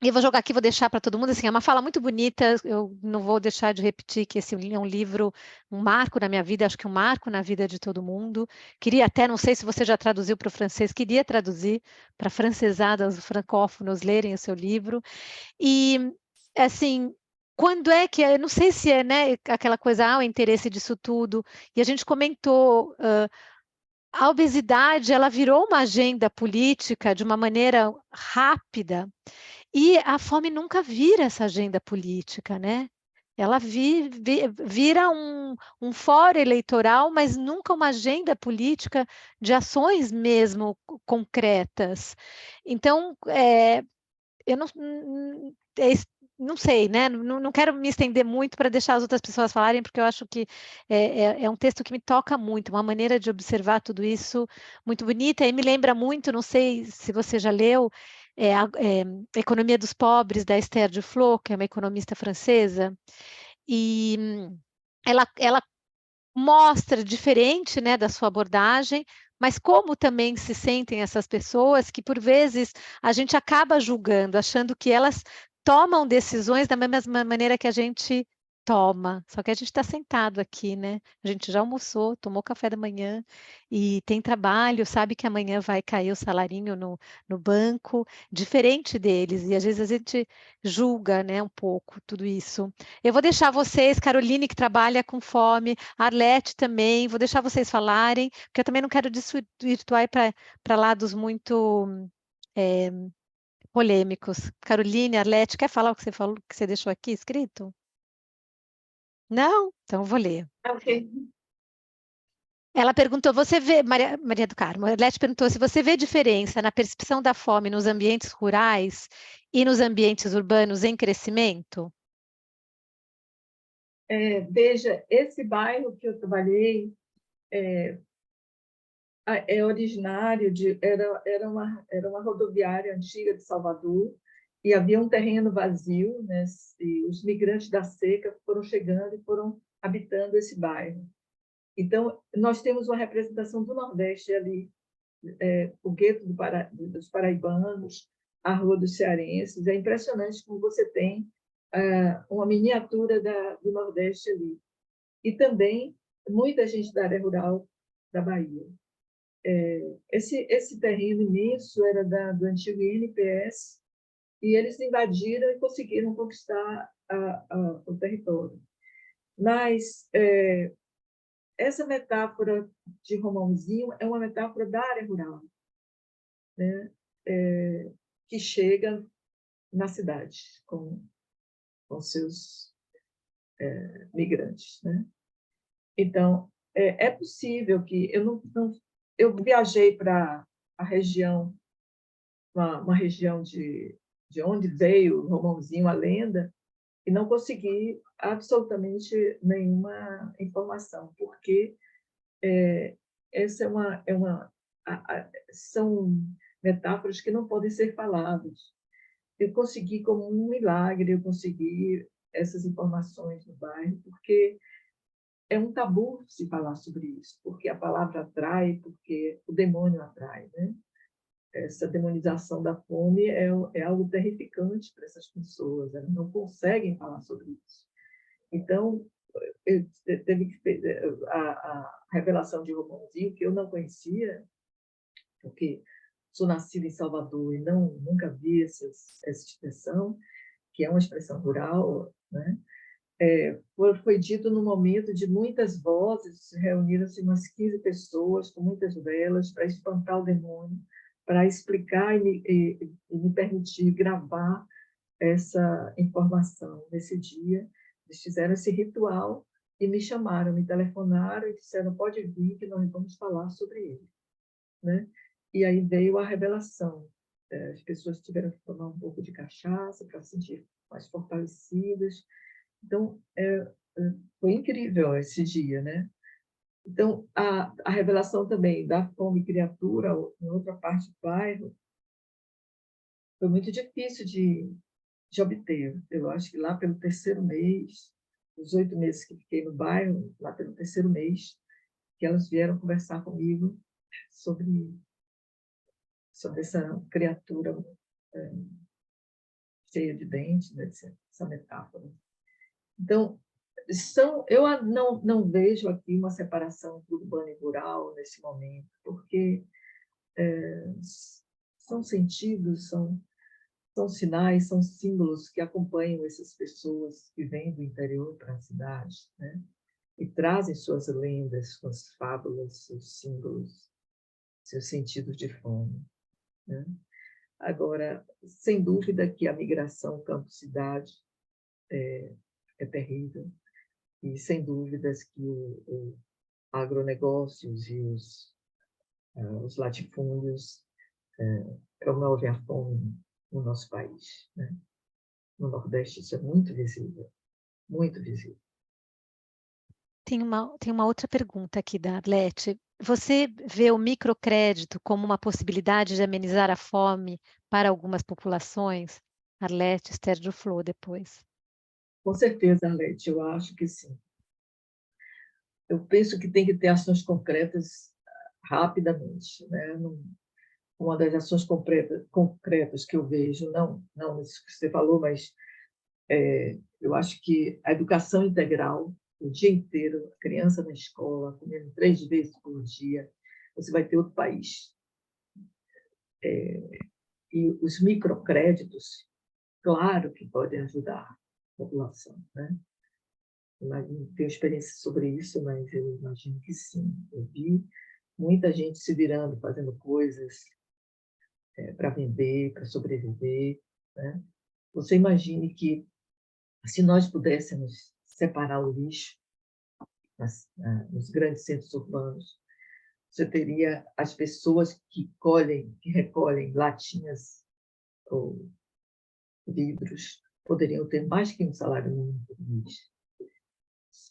eu vou jogar aqui, vou deixar para todo mundo, assim, é uma fala muito bonita, eu não vou deixar de repetir que esse é um livro, um marco na minha vida, acho que um marco na vida de todo mundo. Queria até, não sei se você já traduziu para o francês, queria traduzir para francesadas, os francófonos lerem o seu livro. E, assim, quando é que, eu não sei se é, né, aquela coisa, o interesse disso tudo, e a gente comentou, a obesidade, ela virou uma agenda política de uma maneira rápida, e a fome nunca vira essa agenda política, né? Ela vira um fórum eleitoral, mas nunca uma agenda política de ações mesmo concretas. Então, eu não sei, né? Não quero me estender muito para deixar as outras pessoas falarem, porque eu acho que é um texto que me toca muito, uma maneira de observar tudo isso muito bonita, e me lembra muito, não sei se você já leu, a Economia dos Pobres, da Esther Duflo, que é uma economista francesa, e ela mostra diferente, né, da sua abordagem, mas como também se sentem essas pessoas que, por vezes, a gente acaba julgando, achando que elas tomam decisões da mesma maneira que a gente toma, só que a gente está sentado aqui, né? A gente já almoçou, tomou café da manhã e tem trabalho, sabe que amanhã vai cair o salarinho no banco, diferente deles, e às vezes a gente julga, né, um pouco tudo isso. Eu vou deixar vocês, Caroline, que trabalha com fome, Arlete também, vou deixar vocês falarem, porque eu também não quero desvirtuar para lados muito é, polêmicos. Caroline, Arlete, quer falar o que você falou, que você deixou aqui escrito? Não? Então eu vou ler. Ok. Ela perguntou, você vê, Maria do Carmo, a Arlete perguntou se você vê diferença na percepção da fome nos ambientes rurais e nos ambientes urbanos em crescimento? Veja, esse bairro que eu trabalhei é originário era uma rodoviária antiga de Salvador, e havia um terreno vazio, né? E os migrantes da seca foram chegando e foram habitando esse bairro. Então, nós temos uma representação do Nordeste ali, o gueto dos paraibanos, a Rua dos Cearenses. É impressionante como você tem uma miniatura do Nordeste ali. E também muita gente da área rural da Bahia. Esse terreno imenso era do antigo INPS, e eles invadiram e conseguiram conquistar o território. Mas essa metáfora de Romãozinho é uma metáfora da área rural, né? Que chega na cidade com seus migrantes, né? Então, é possível que eu viajei para a região, uma região de onde veio o Romãozinho, a lenda, e não consegui absolutamente nenhuma informação, porque essa são metáforas que não podem ser faladas. Eu consegui, como um milagre, eu consegui essas informações no bairro, porque é um tabu se falar sobre isso, porque a palavra atrai, porque o demônio atrai, né? Essa demonização da fome é algo terrificante para essas pessoas, elas não conseguem falar sobre isso. Então, teve a revelação de Romãozinho, que eu não conhecia, porque sou nascida em Salvador e nunca vi essa expressão, que é uma expressão rural, né? Foi dito no momento de muitas vozes, reuniram-se umas 15 pessoas com muitas velas para espantar o demônio, para explicar e me permitir gravar essa informação nesse dia. Eles fizeram esse ritual e me chamaram, me telefonaram e disseram: pode vir que nós vamos falar sobre ele, né? E aí veio a revelação. As pessoas tiveram que tomar um pouco de cachaça para se sentir mais fortalecidas. Então, foi incrível esse dia, né? Então, a revelação também da fome criatura, em outra parte do bairro, foi muito difícil de obter. Eu acho que lá pelo terceiro mês, os 8 meses que fiquei no bairro, lá pelo terceiro mês, que elas vieram conversar comigo sobre essa criatura cheia de dentes, né, essa metáfora. Então, eu não vejo aqui uma separação entre urbano e rural nesse momento, porque são sentidos, são sinais, são símbolos que acompanham essas pessoas que vêm do interior para a cidade, né? E trazem suas lendas, suas fábulas, seus símbolos, seus sentidos de fome, né? Agora, sem dúvida que a migração campo-cidade é terrível, e sem dúvidas que o agronegócios e os latifúndios promovem a fome no nosso país, né? No Nordeste isso é muito visível, muito visível. Tem uma outra pergunta aqui da Arlete. Você vê o microcrédito como uma possibilidade de amenizar a fome para algumas populações? Arlete, Esther Duflo, depois. Com certeza, Arlete, eu acho que sim. Eu penso que tem que ter ações concretas rapidamente, né? Uma das ações concretas que eu vejo, não isso que você falou, mas eu acho que a educação integral, o dia inteiro, a criança na escola, comendo 3 vezes por dia, você vai ter outro país. E os microcréditos, claro que podem ajudar a população, né? Não tenho experiência sobre isso, mas eu imagino que sim. Eu vi muita gente se virando, fazendo coisas para vender, para sobreviver, né? Você imagine que, se nós pudéssemos separar o lixo nos grandes centros urbanos, você teria as pessoas que recolhem latinhas ou vidros, poderiam ter mais que um salário mínimo por mês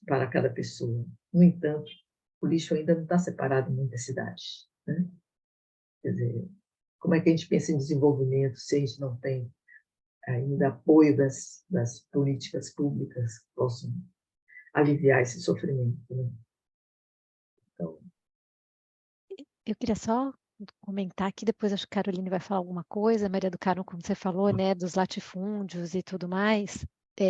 para cada pessoa. No entanto, o lixo ainda não está separado em muitas cidades, né? Quer dizer, como é que a gente pensa em desenvolvimento se a gente não tem ainda apoio das políticas públicas que possam aliviar esse sofrimento, né? Então, Eu queria só comentar aqui, depois acho que a Caroline vai falar alguma coisa, Maria do Carmo, como você falou, né, dos latifúndios e tudo mais,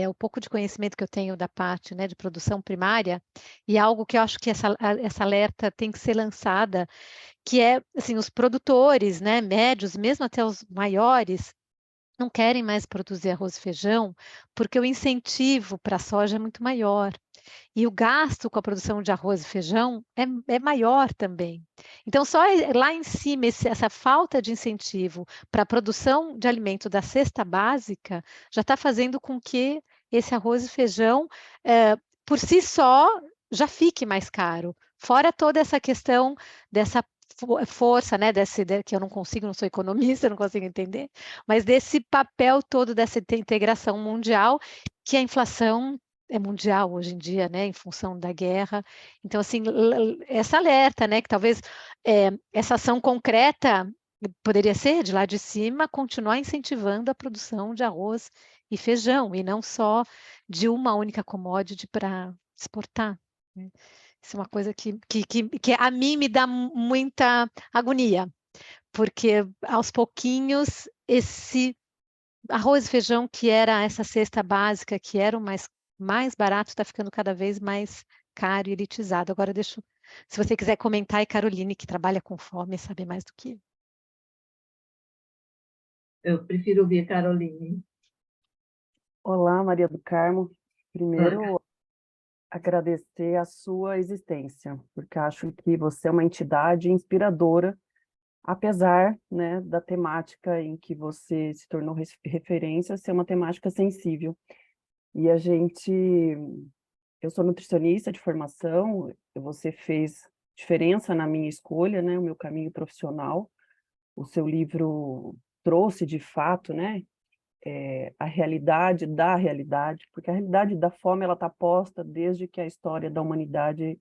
o pouco de conhecimento que eu tenho da parte, né, de produção primária, e algo que eu acho que essa alerta tem que ser lançada, que é, assim, os produtores, né, médios, mesmo até os maiores, não querem mais produzir arroz e feijão, porque o incentivo para a soja é muito maior. E o gasto com a produção de arroz e feijão é maior também. Então, só lá em cima, essa falta de incentivo para a produção de alimento da cesta básica já está fazendo com que esse arroz e feijão, por si só, já fique mais caro. Fora toda essa questão dessa força, né, que eu não sou economista, não consigo entender, mas desse papel todo dessa integração mundial, que a inflação é mundial hoje em dia, né, em função da guerra. Então, assim, essa alerta, né, que talvez essa ação concreta poderia ser de lá de cima, continuar incentivando a produção de arroz e feijão, e não só de uma única commodity para exportar, né? Isso é uma coisa que a mim me dá muita agonia, porque aos pouquinhos esse arroz e feijão, que era essa cesta básica, que era o mais barato, está ficando cada vez mais caro e elitizado. Agora deixo, se você quiser comentar, e Caroline, que trabalha com fome, sabe mais do que eu. Eu prefiro ouvir a Caroline. Olá, Maria do Carmo. Ah, Primeiro, agradecer a sua existência, porque acho que você é uma entidade inspiradora, apesar, né, da temática em que você se tornou referência ser uma temática sensível. E eu sou nutricionista de formação, você fez diferença na minha escolha, né, o meu caminho profissional. O seu livro trouxe, de fato, né, a realidade da realidade, porque a realidade da fome ela está posta desde que a história da humanidade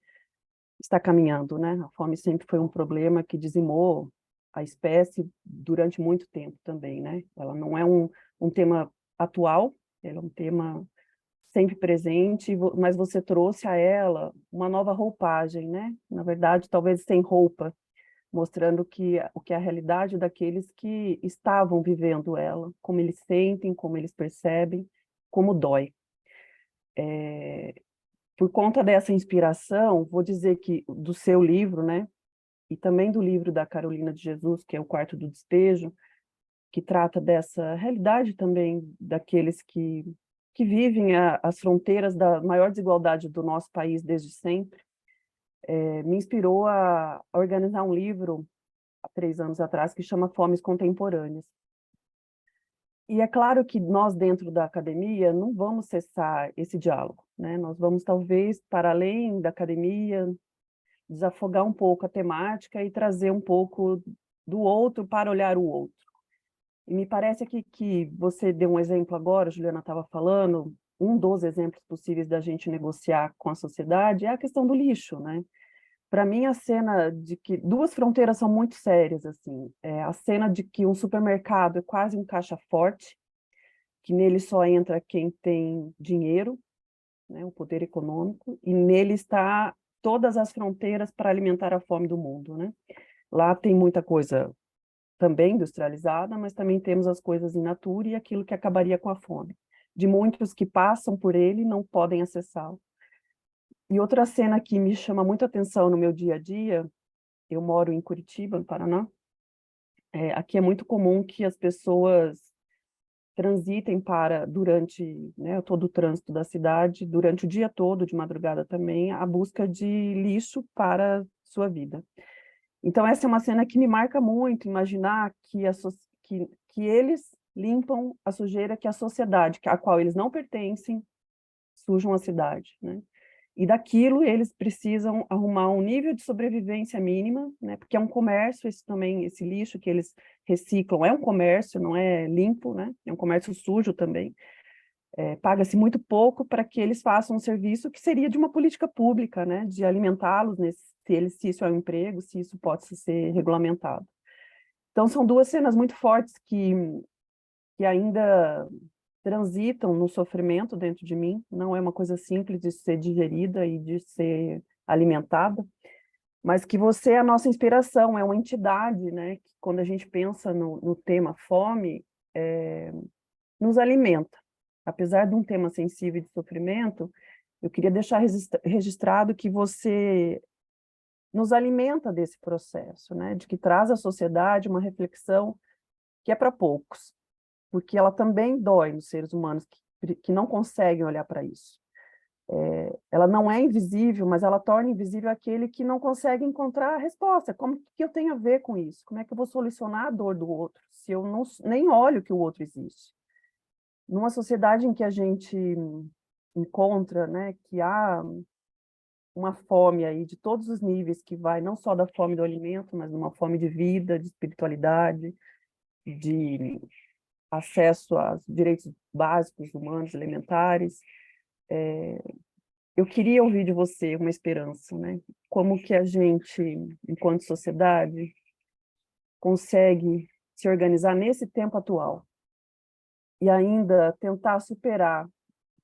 está caminhando, né? A fome sempre foi um problema que dizimou a espécie durante muito tempo também, né? Ela não é um tema atual, ela é um tema sempre presente, mas você trouxe a ela uma nova roupagem, né? Na verdade, talvez sem roupa, mostrando o que é a realidade daqueles que estavam vivendo ela, como eles sentem, como eles percebem, como dói. Por conta dessa inspiração, vou dizer que do seu livro, né, e também do livro da Carolina de Jesus, que é O Quarto do Despejo, que trata dessa realidade também daqueles que vivem as fronteiras da maior desigualdade do nosso país desde sempre, me inspirou a organizar um livro há 3 anos atrás, que chama Fomes Contemporâneas. E é claro que nós, dentro da academia, não vamos cessar esse diálogo, né? Nós vamos, talvez, para além da academia, desafogar um pouco a temática e trazer um pouco do outro para olhar o outro. E me parece que você deu um exemplo agora, a Juliana estava falando, um dos exemplos possíveis da gente negociar com a sociedade é a questão do lixo, né? Para mim, a cena de que duas fronteiras são muito sérias, assim. A cena de que um supermercado é quase um caixa forte, que nele só entra quem tem dinheiro, né, o poder econômico, e nele está todas as fronteiras para alimentar a fome do mundo, né? Lá tem muita coisa também industrializada, mas também temos as coisas in natura e aquilo que acabaria com a fome, de muitos que passam por ele e não podem acessá-lo. E outra cena que me chama muita atenção no meu dia a dia, eu moro em Curitiba, no Paraná. Aqui é muito comum que as pessoas transitem durante, né, todo o trânsito da cidade, durante o dia todo, de madrugada também, a busca de lixo para sua vida. Então, essa é uma cena que me marca muito, imaginar que eles limpam a sujeira que a sociedade, a qual eles não pertencem, sujam a cidade, né? E daquilo eles precisam arrumar um nível de sobrevivência mínima, né? Porque é um comércio, esse lixo que eles reciclam é um comércio, não é limpo, né? É um comércio sujo também. Paga-se muito pouco para que eles façam um serviço que seria de uma política pública, né? De alimentá-los, se isso é um emprego, se isso pode ser regulamentado. Então, são duas cenas muito fortes que ainda transitam no sofrimento dentro de mim, não é uma coisa simples de ser digerida e de ser alimentada, mas que você é a nossa inspiração, é uma entidade, né, que quando a gente pensa no tema fome, nos alimenta. Apesar de um tema sensível de sofrimento, eu queria deixar registrado que você nos alimenta desse processo, né, de que traz à sociedade uma reflexão que é para poucos, porque ela também dói nos seres humanos que não conseguem olhar para isso. Ela não é invisível, mas ela torna invisível aquele que não consegue encontrar a resposta. Como que eu tenho a ver com isso? Como é que eu vou solucionar a dor do outro se eu nem olho que o outro existe? Numa sociedade em que a gente encontra, né, que há uma fome aí de todos os níveis, que vai não só da fome do alimento, mas uma fome de vida, de espiritualidade, de acesso aos direitos básicos, humanos, elementares. Eu queria ouvir de você uma esperança, né? Como que a gente, enquanto sociedade, consegue se organizar nesse tempo atual e ainda tentar superar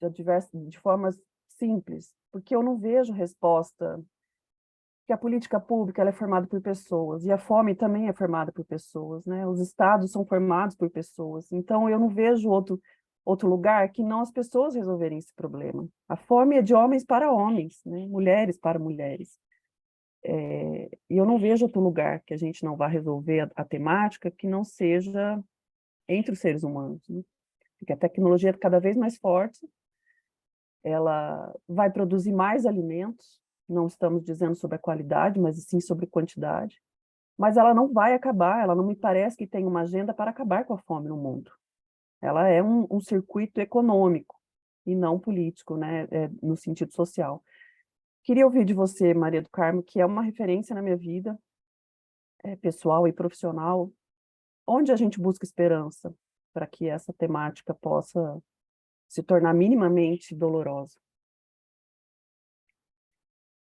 de formas simples, porque eu não vejo resposta, que a política pública ela é formada por pessoas, e a fome também é formada por pessoas, né? Os estados são formados por pessoas, então eu não vejo outro lugar que não as pessoas resolverem esse problema. A fome é de homens para homens, né? Mulheres para mulheres. E eu não vejo outro lugar que a gente não vá resolver a temática que não seja entre os seres humanos, né? Porque a tecnologia é cada vez mais forte, ela vai produzir mais alimentos, não estamos dizendo sobre a qualidade, mas sim sobre quantidade, mas ela não vai acabar, ela não me parece que tem uma agenda para acabar com a fome no mundo. Ela é um circuito econômico e não político, né, no sentido social. Queria ouvir de você, Maria do Carmo, que é uma referência na minha vida, pessoal e profissional, onde a gente busca esperança para que essa temática possa se tornar minimamente dolorosa.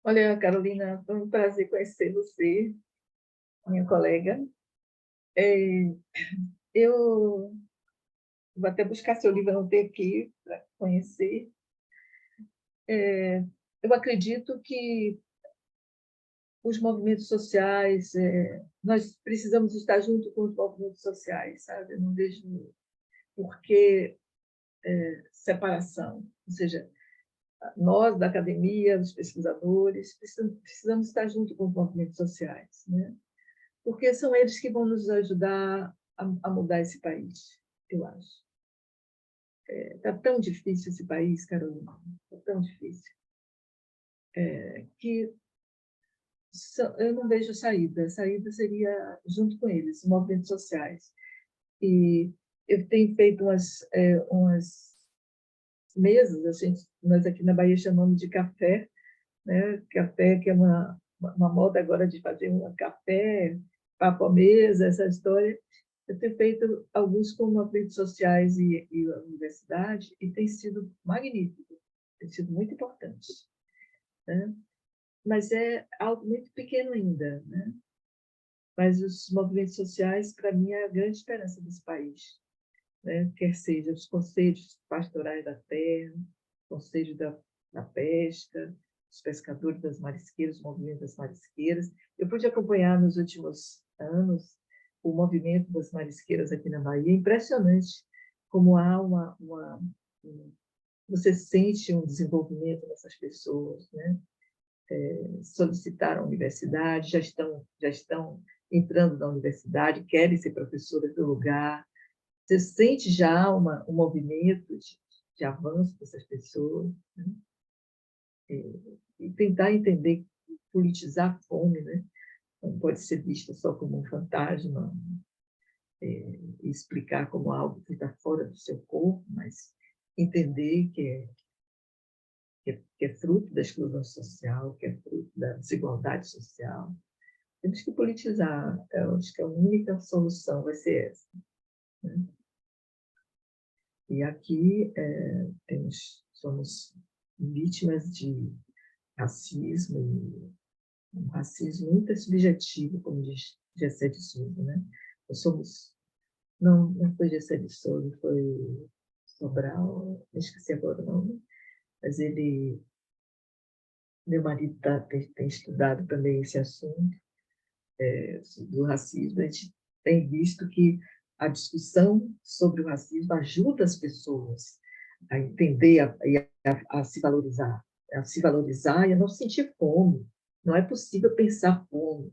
Olha, Carolina, foi um prazer conhecer você, minha colega. Eu vou até buscar seu livro, eu não tenho aqui para conhecer. Eu acredito que os movimentos sociais, nós precisamos estar junto com os movimentos sociais, sabe? Eu não vejo por que separação. Ou seja, nós da academia, os pesquisadores, precisamos estar junto com os movimentos sociais, né? Porque são eles que vão nos ajudar a mudar esse país, eu acho. Está tão difícil esse país, Carolina, está tão difícil, que eu não vejo saída. A saída seria junto com eles, os movimentos sociais. E eu tenho feito umas mesas, nós aqui na Bahia chamamos de café, né? Café, que é uma moda agora de fazer um café, papo à mesa, essa história. Eu tenho feito alguns com movimentos sociais e a universidade, e tem sido magnífico, tem sido muito importante, né? Mas é algo muito pequeno ainda, né? Mas os movimentos sociais, para mim, é a grande esperança desse país, né? Quer seja os conselhos pastorais da terra, conselho da pesca, os pescadores das marisqueiras, o movimento das marisqueiras. Eu pude acompanhar nos últimos anos o movimento das marisqueiras aqui na Bahia. É impressionante como há você sente um desenvolvimento dessas pessoas, né? Solicitaram a universidade, já estão entrando na universidade, querem ser professoras do lugar. Você sente já um movimento de avanço dessas pessoas, né? E tentar entender, politizar a fome, né? Não pode ser vista só como um fantasma, e explicar como algo que está fora do seu corpo, mas entender que é fruto da exclusão social, que é fruto da desigualdade social. Temos que politizar. Eu acho que a única solução vai ser essa, né? E aqui somos vítimas de racismo, um racismo muito subjetivo, como diz Gessé de Souza, né? Não foi Gessé de Souza, foi Sobral, esqueci agora o nome, mas meu marido tem estudado também esse assunto, do racismo. A gente tem visto que a discussão sobre o racismo ajuda as pessoas a entender a se valorizar, e a não sentir fome. Não é possível pensar fome,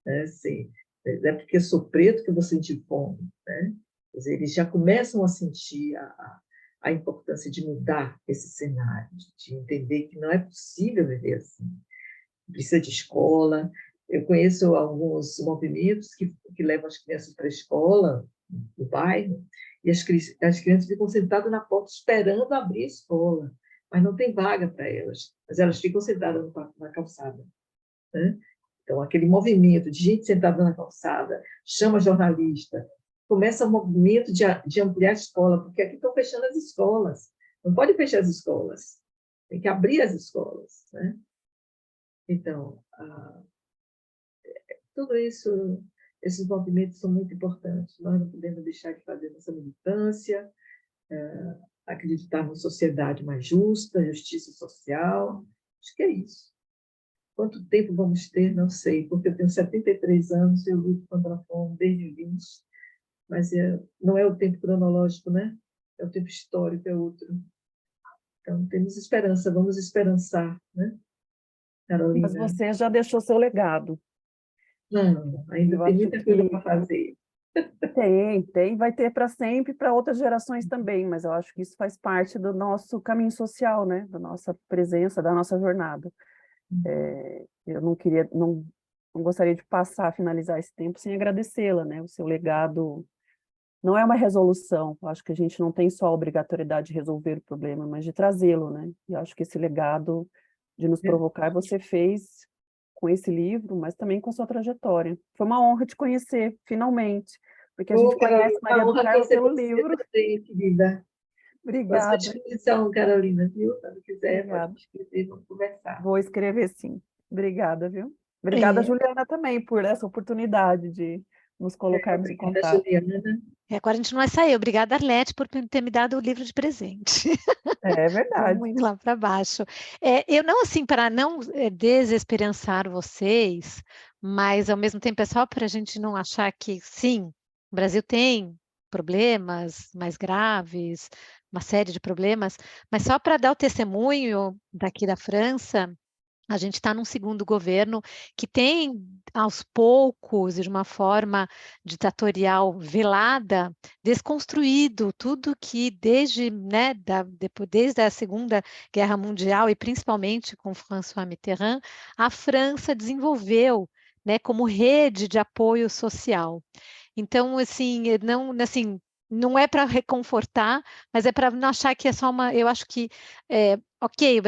né? Assim, não é porque eu sou preto que eu vou sentir fome, né? Quer dizer, eles já começam a sentir a importância de mudar esse cenário, de entender que não é possível viver assim. Precisa de escola. Eu conheço alguns movimentos que levam as crianças para a escola, no bairro, e as crianças ficam sentadas na porta esperando abrir a escola, mas não tem vaga para elas, mas elas ficam sentadas na calçada, né? Então, aquele movimento de gente sentada na calçada, chama jornalista, começa o movimento de ampliar a escola, porque aqui estão fechando as escolas. Não pode fechar as escolas, tem que abrir as escolas, né? Então, tudo isso, esses movimentos são muito importantes. Nós não podemos deixar de fazer nossa militância, acreditar numa sociedade mais justa, justiça social. Acho que é isso. Quanto tempo vamos ter, não sei, porque eu tenho 73 anos e eu luto contra a fome desde 20, mas não é o tempo cronológico, né? É o tempo histórico, é outro. Então, temos esperança, vamos esperançar, né, Mas Carolina? você já deixou seu legado. Não, ainda Eu tem acho muita coisa que para fazer. Tem, vai ter para sempre, para outras gerações também, mas eu acho que isso faz parte do nosso caminho social, né? Da nossa presença, da nossa jornada. Eu não gostaria de finalizar esse tempo sem agradecê-la, né? O seu legado não é uma resolução, eu acho que a gente não tem só a obrigatoriedade de resolver o problema, mas de trazê-lo, né? E eu acho que esse legado de nos provocar você fez com esse livro, mas também com sua trajetória. Foi uma honra te conhecer, finalmente, porque a Ô, gente conhece Carolina, a Maria do honra tem Carmo ser pelo você livro. também, querida. Estou à sua Obrigada, disposição, Carolina, viu? Quando quiser, pode obrigada. me escrever, vamos conversar. Vou escrever sim. Obrigada, viu? Obrigada, É, Juliana, também, por essa oportunidade de nos colocarmos em Obrigada, contato. Juliana. agora a gente não vai sair. Obrigada, Arlete, por ter me dado o livro de presente. É verdade. Vamos indo lá para baixo. Eu não, assim, para não desesperançar vocês, mas ao mesmo tempo é só para a gente não achar que, sim, o Brasil tem problemas mais graves, uma série de problemas, mas só para dar o testemunho daqui da França, a gente está num segundo governo que tem, aos poucos, e de uma forma ditatorial velada, desconstruído tudo que desde, né, desde a Segunda Guerra Mundial e principalmente com François Mitterrand, a França desenvolveu, né, como rede de apoio social. Então, assim, não é para reconfortar, mas é para não achar que é só uma. Eu acho que, ok,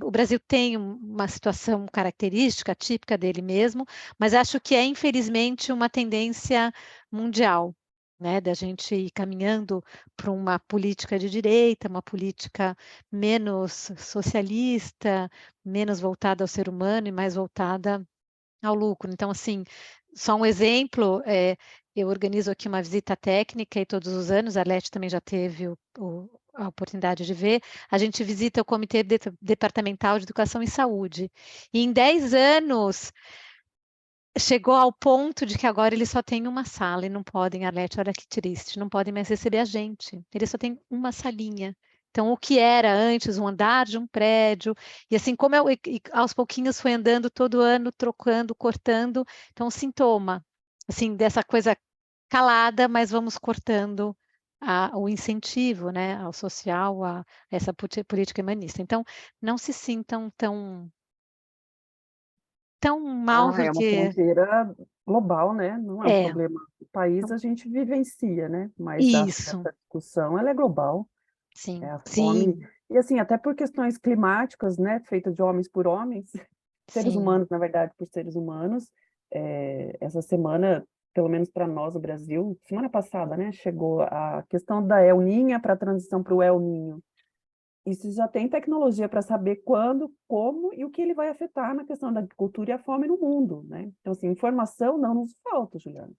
o Brasil tem uma situação característica, típica dele mesmo, mas acho que é, infelizmente, uma tendência mundial. Né, da gente ir caminhando para uma política de direita, uma política menos socialista, menos voltada ao ser humano e mais voltada ao lucro. Então, assim, só um exemplo, eu organizo aqui uma visita técnica e todos os anos, a Arlete também já teve a oportunidade de ver, a gente visita o Comitê Departamental de Educação e Saúde. E em 10 anos, chegou ao ponto de que agora eles só têm uma sala e não podem, Arlete, olha que triste, não podem mais receber a gente. Eles só têm uma salinha. Então, o que era antes um andar de um prédio, e assim como aos pouquinhos foi andando todo ano, trocando, cortando, então, sintoma, assim, dessa coisa calada, mas vamos cortando o incentivo, né, ao social, a essa política humanista. Então, não se sintam tão mal, É uma porque fronteira global, né? Não é um é, problema do país, a gente vivencia, né? Mas acho que isso. essa discussão, ela é global, é Sim, a fome, sim, e assim, até por questões climáticas, né? Feita de homens por homens, seres sim. humanos, na verdade, por seres humanos. Essa semana, pelo menos para nós, o Brasil, semana passada, né? Chegou a questão da El Niña para a transição para o El Niño. Isso já tem tecnologia para saber quando, como e o que ele vai afetar na questão da agricultura e a fome no mundo, né? Então, assim, informação não nos falta, Juliana.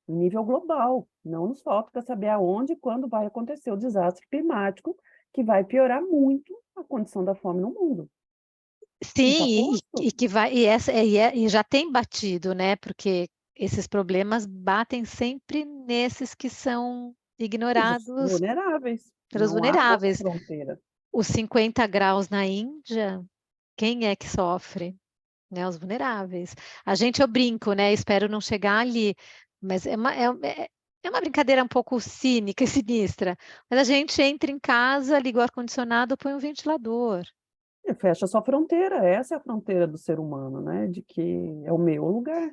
Em nível global, não nos falta para saber aonde e quando vai acontecer o desastre climático que vai piorar muito a condição da fome no mundo. Não está Sim, posto? e que vai, e já tem batido, né? Porque esses problemas batem sempre nesses que são Os ignorados vulneráveis. pelos Não há outra vulneráveis. fronteira. Os 50 graus na Índia, quem é que sofre? Né, os vulneráveis. Eu brinco, né? Espero não chegar ali, mas é uma brincadeira um pouco cínica e sinistra. Mas a gente entra em casa, liga o ar-condicionado, põe um ventilador. E fecha sua fronteira. Essa é a fronteira do ser humano, né? De que é o meu lugar.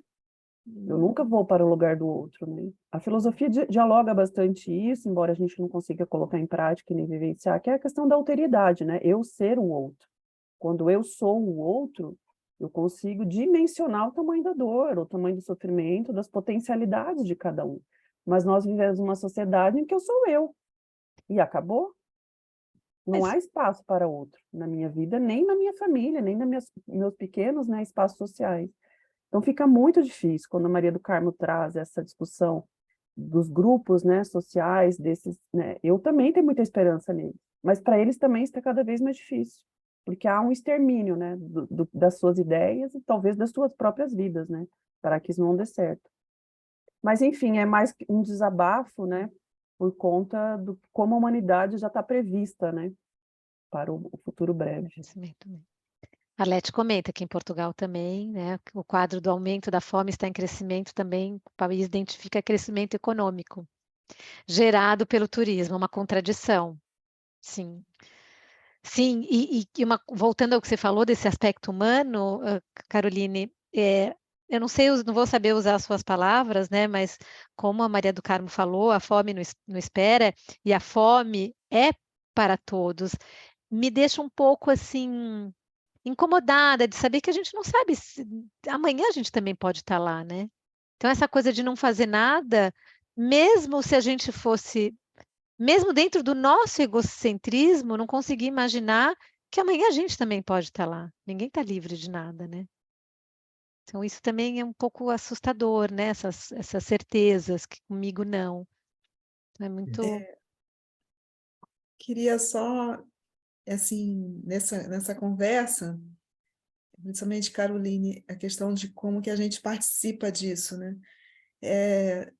Eu nunca vou para o lugar do outro, né? A filosofia dialoga bastante isso, embora a gente não consiga colocar em prática e nem vivenciar, que é a questão da alteridade, né? Eu ser o outro. Quando eu sou o outro, eu consigo dimensionar o tamanho da dor, o tamanho do sofrimento, das potencialidades de cada um. Mas nós vivemos uma sociedade em que eu sou eu. E acabou. Não Mas há espaço para outro na minha vida, nem na minha família, nem nos meus pequenos, né, espaços sociais. Então fica muito difícil quando a Maria do Carmo traz essa discussão dos grupos, né, sociais, desses, né, eu também tenho muita esperança neles, mas para eles também está cada vez mais difícil, porque há um extermínio, né, das suas ideias e talvez das suas próprias vidas, né, para que isso não dê certo. Mas enfim, é mais um desabafo, né, por conta do como a humanidade já está prevista, né, para o futuro breve. conhecimento, né? A Leti comenta que em Portugal também, né, o quadro do aumento da fome está em crescimento também, o país identifica crescimento econômico, gerado pelo turismo, uma contradição, sim. Sim, voltando ao que você falou desse aspecto humano, Caroline, eu não sei, não vou saber usar as suas palavras, né, mas como a Maria do Carmo falou, a fome não espera, e a fome é para todos, me deixa um pouco, assim, incomodada de saber que a gente não sabe se amanhã a gente também pode estar lá, né. Então essa coisa de não fazer nada, mesmo se a gente fosse mesmo dentro do nosso egocentrismo, não conseguir imaginar que amanhã a gente também pode estar lá. Ninguém está livre de nada, né. Então isso também é um pouco assustador, né, essas certezas que comigo não. Então é muito Queria só, assim, nessa conversa, principalmente, Caroline, a questão de como que a gente participa disso, né?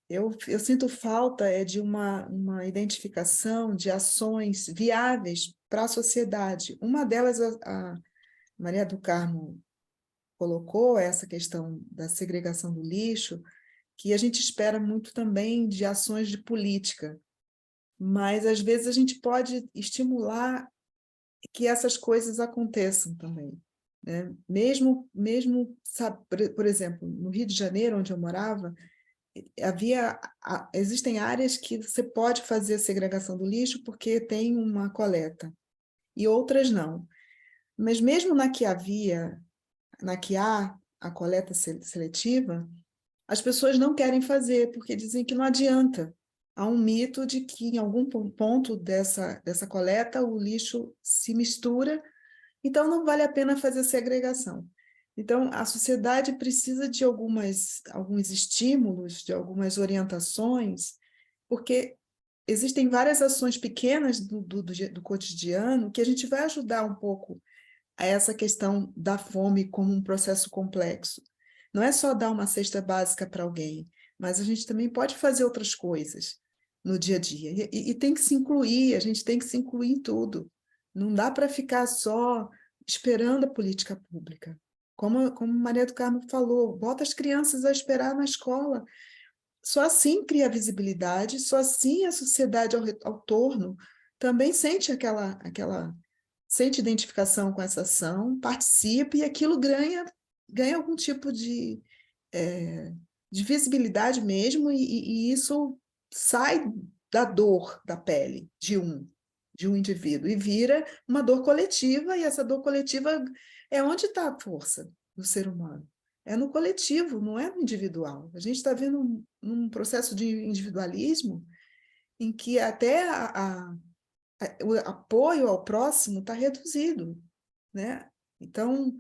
Eu sinto falta de uma identificação de ações viáveis para a sociedade. Uma delas, a Maria do Carmo colocou, essa questão da segregação do lixo, que a gente espera muito também de ações de política, mas às vezes a gente pode estimular que essas coisas aconteçam também, né? Mesmo sabe, por exemplo, no Rio de Janeiro, onde eu morava, existem áreas que você pode fazer a segregação do lixo porque tem uma coleta, e outras não. Mas mesmo na que há a coleta seletiva, as pessoas não querem fazer, porque dizem que não adianta. Há um mito de que em algum ponto dessa coleta o lixo se mistura, então não vale a pena fazer segregação. Então, a sociedade precisa de alguns estímulos, de algumas orientações, porque existem várias ações pequenas do cotidiano que a gente vai ajudar um pouco a essa questão da fome como um processo complexo. Não é só dar uma cesta básica para alguém, mas a gente também pode fazer outras coisas no dia a dia. E tem que se incluir, a gente tem que se incluir em tudo. Não dá para ficar só esperando a política pública. Como Maria do Carmo falou, bota as crianças a esperar na escola. Só assim cria visibilidade, só assim a sociedade ao torno também sente sente identificação com essa ação, participa e aquilo ganha algum tipo de visibilidade mesmo, e isso sai da dor da pele de um indivíduo e vira uma dor coletiva, e essa dor coletiva é onde está a força do ser humano. É no coletivo, não é no individual. A gente está vendo um processo de individualismo em que até o apoio ao próximo está reduzido, né? Então,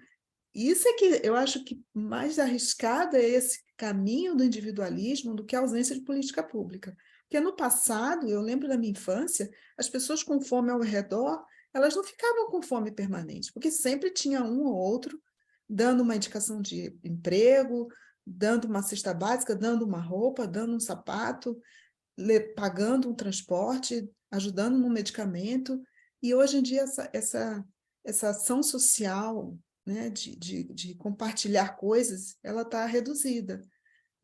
isso é que eu acho que mais arriscado é esse caminho do individualismo do que a ausência de política pública. Porque no passado, eu lembro da minha infância, as pessoas com fome ao redor, elas não ficavam com fome permanente, porque sempre tinha um ou outro dando uma indicação de emprego, dando uma cesta básica, dando uma roupa, dando um sapato, pagando um transporte, ajudando no medicamento, e hoje em dia essa ação social, né, de compartilhar coisas, ela está reduzida.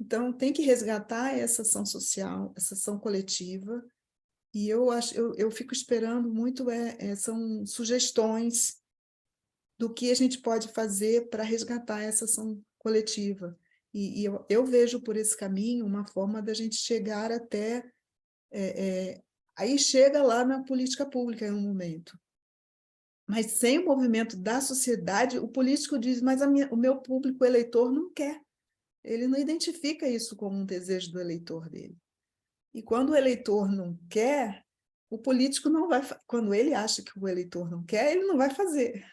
Então, tem que resgatar essa ação social, essa ação coletiva, e eu fico esperando muito, são sugestões do que a gente pode fazer para resgatar essa ação coletiva. E eu vejo por esse caminho uma forma da gente chegar até aí chega lá na política pública em um momento. Mas sem o movimento da sociedade, o político diz, mas o meu público eleitor não quer. Ele não identifica isso como um desejo do eleitor dele. E quando o eleitor não quer, o político não vai... Quando ele acha que o eleitor não quer, ele não vai fazer.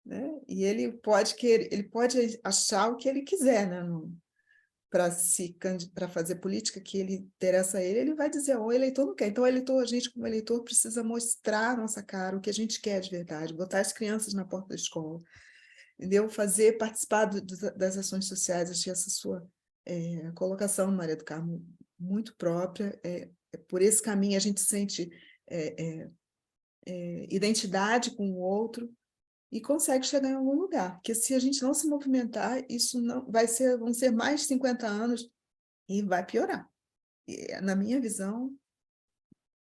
Né? E ele pode achar o que ele quiser, né? Para fazer política que ele interessa a ele, ele vai dizer, o eleitor não quer. Então, a gente, como eleitor, precisa mostrar a nossa cara, o que a gente quer de verdade, botar as crianças na porta da escola, entendeu? Participar das ações sociais. Achei essa sua colocação, Maria do Carmo, muito própria. Por esse caminho a gente sente identidade com o outro, e consegue chegar em algum lugar. Porque se a gente não se movimentar, isso não vão ser mais de 50 anos e vai piorar. E, na minha visão,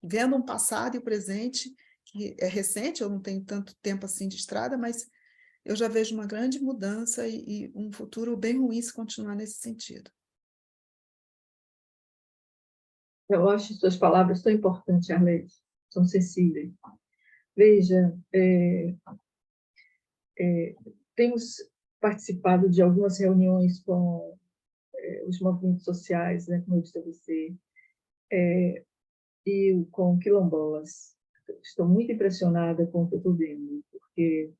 vendo um passado e o presente, que é recente, eu não tenho tanto tempo assim de estrada, mas eu já vejo uma grande mudança e um futuro bem ruim se continuar nesse sentido. Eu acho suas palavras tão importantes, Arlete, são sensíveis. Veja, temos participado de algumas reuniões com os movimentos sociais, né, como eu disse a você, e com quilombolas. Estou muito impressionada com o que eu estou vendo, porque,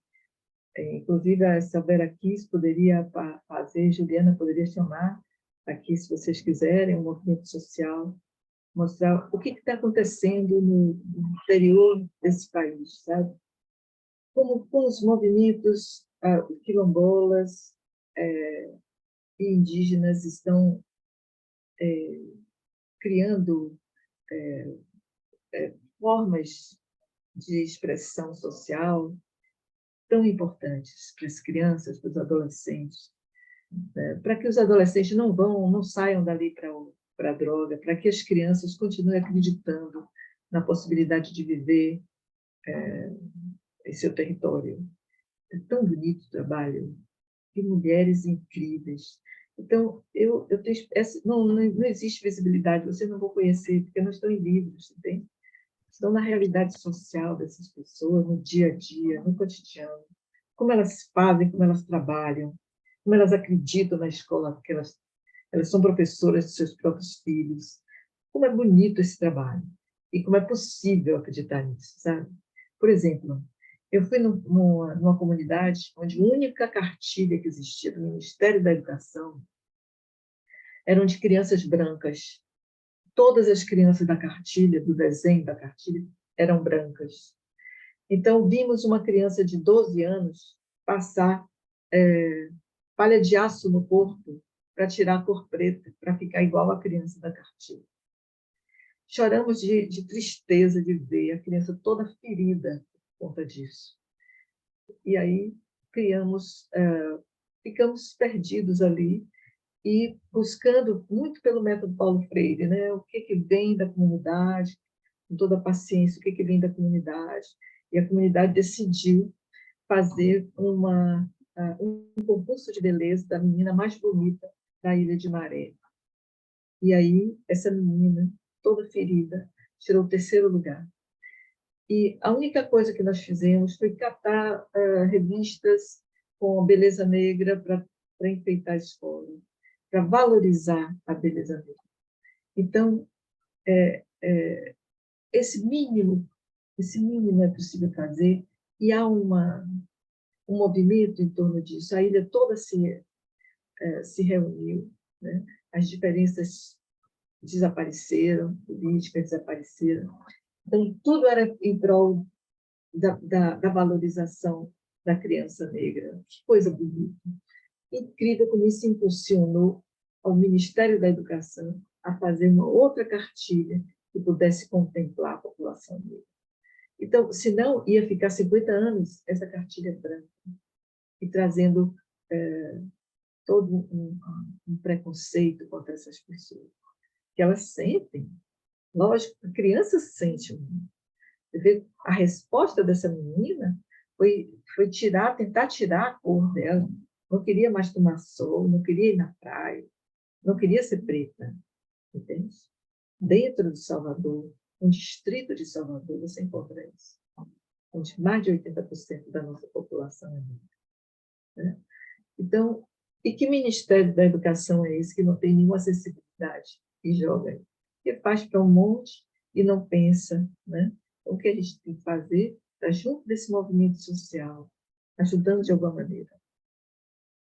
inclusive, a Silveira Kiss poderia fazer, Juliana poderia chamar aqui, se vocês quiserem, um movimento social, mostrar o que está acontecendo no interior desse país, sabe? Como os movimentos quilombolas e indígenas estão criando formas de expressão social tão importantes para as crianças, para os adolescentes, para que os adolescentes não saiam dali para a droga, para que as crianças continuem acreditando na possibilidade de viver em seu território. É tão bonito o trabalho, de mulheres incríveis. Então, eu tenho, não existe visibilidade, vocês não vão conhecer, porque não estão em livros, entende? Estão na realidade social dessas pessoas, no dia a dia, no cotidiano, como elas fazem, como elas trabalham, como elas acreditam na escola, porque elas são professoras de seus próprios filhos. Como é bonito esse trabalho, e como é possível acreditar nisso, sabe? Por exemplo, eu fui numa comunidade onde a única cartilha que existia do Ministério da Educação eram de crianças brancas. Todas as crianças da cartilha, do desenho da cartilha, eram brancas. Então, vimos uma criança de 12 anos passar palha de aço no corpo para tirar a cor preta, para ficar igual à criança da cartilha. Choramos de tristeza de ver a criança toda ferida por conta disso. E aí ficamos perdidos ali e buscando muito pelo método Paulo Freire, né? O que vem da comunidade, com toda a paciência, o que vem da comunidade. E a comunidade decidiu fazer um concurso de beleza da menina mais bonita da Ilha de Maré. E aí, essa menina, toda ferida, tirou o 3º lugar. E a única coisa que nós fizemos foi catar revistas com beleza negra para enfeitar a escola, para valorizar a beleza negra. Então, esse mínimo é possível fazer, e há um movimento em torno disso. A ilha toda se reuniu, né? As diferenças desapareceram, políticas desapareceram. Então, tudo era em prol da valorização da criança negra. Que coisa bonita. Incrível como isso impulsionou ao Ministério da Educação a fazer uma outra cartilha que pudesse contemplar a população negra. Então, senão, ia ficar 50 anos essa cartilha branca, e trazendo todo um preconceito contra essas pessoas. Que elas sentem, lógico, a criança sente. Você vê, a resposta dessa menina foi tentar tirar a cor dela. Não queria mais tomar sol, não queria ir na praia, não queria ser preta, entende? Dentro de Salvador, um distrito de Salvador, você encontra isso, onde mais de 80% da nossa população é negra, né? Então, e que Ministério da Educação é esse que não tem nenhuma acessibilidade e joga aí? Que faz para um monte e não pensa, né? Então, o que a gente tem que fazer está junto desse movimento social, ajudando de alguma maneira.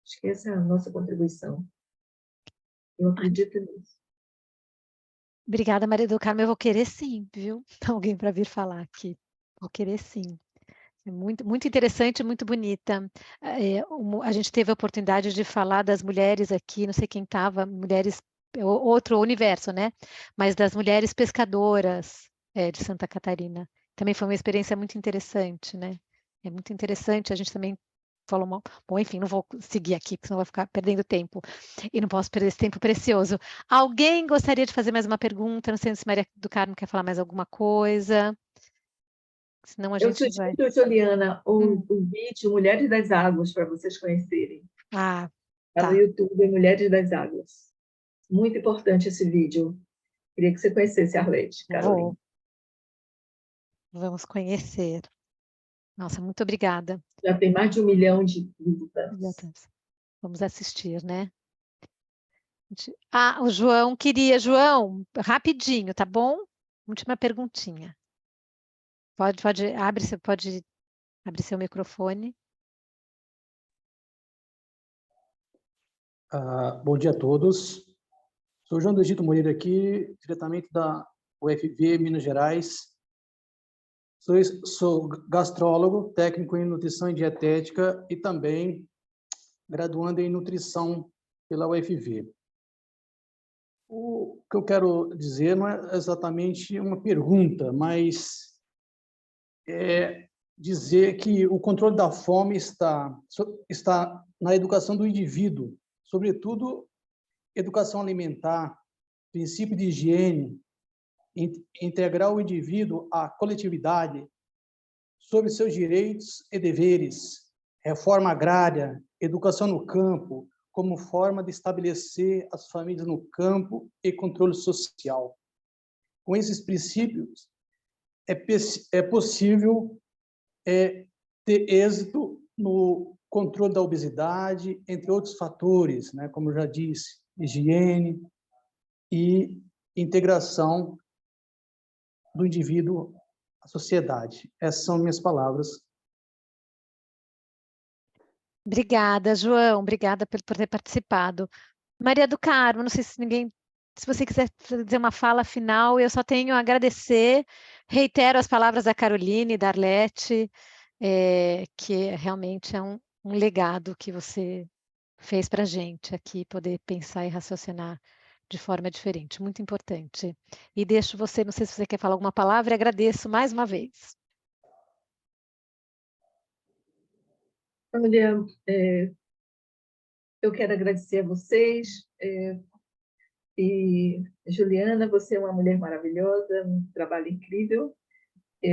Acho que essa é a nossa contribuição. Eu acredito nisso. Obrigada, Maria do Carmo. Eu vou querer sim, viu? Alguém para vir falar aqui. Vou querer sim. É muito, muito interessante, muito bonita. A gente teve a oportunidade de falar das mulheres aqui, não sei quem estava, mulheres, outro universo, né? Mas das mulheres pescadoras de Santa Catarina. Também foi uma experiência muito interessante, né? É muito interessante, a gente também falou mal. Bom, enfim, não vou seguir aqui, porque senão vou ficar perdendo tempo. E não posso perder esse tempo precioso. Alguém gostaria de fazer mais uma pergunta? Não sei se Maria do Carmo quer falar mais alguma coisa. Senão a Eu gente vai. sugiro, Juliana, o vídeo Mulheres das Águas, para vocês conhecerem. Ah, Está no tá. YouTube, Mulheres das Águas. Muito importante esse vídeo. Queria que você conhecesse a Arlete, Carolina. Vamos conhecer. Nossa, muito obrigada. Já tem mais de 1 milhão de visitantes. Vamos assistir, né? Ah, o João queria. João, rapidinho, tá bom? Última perguntinha. Pode abrir seu microfone. Bom dia a todos. Sou João do Egito Moreira aqui, diretamente da UFV, Minas Gerais. Sou gastrólogo, técnico em nutrição e dietética e também graduando em nutrição pela UFV. O que eu quero dizer não é exatamente uma pergunta, mas é dizer que o controle da fome está na educação do indivíduo, sobretudo educação alimentar, princípio de higiene, integrar o indivíduo à coletividade sobre seus direitos e deveres, reforma agrária, educação no campo, como forma de estabelecer as famílias no campo e controle social. Com esses princípios, é possível ter êxito no controle da obesidade, entre outros fatores, né, como eu já disse, higiene e integração do indivíduo à sociedade. Essas são minhas palavras. Obrigada, João. Obrigada por ter participado. Maria do Carmo, não sei se você quiser dizer uma fala final, eu só tenho a agradecer. Reitero as palavras da Caroline e da Arlete, que realmente é um legado que você fez para a gente aqui, poder pensar e raciocinar de forma diferente, muito importante. E deixo você, não sei se você quer falar alguma palavra, e agradeço mais uma vez. Olha, eu quero agradecer a vocês. E, Juliana, você é uma mulher maravilhosa, um trabalho incrível.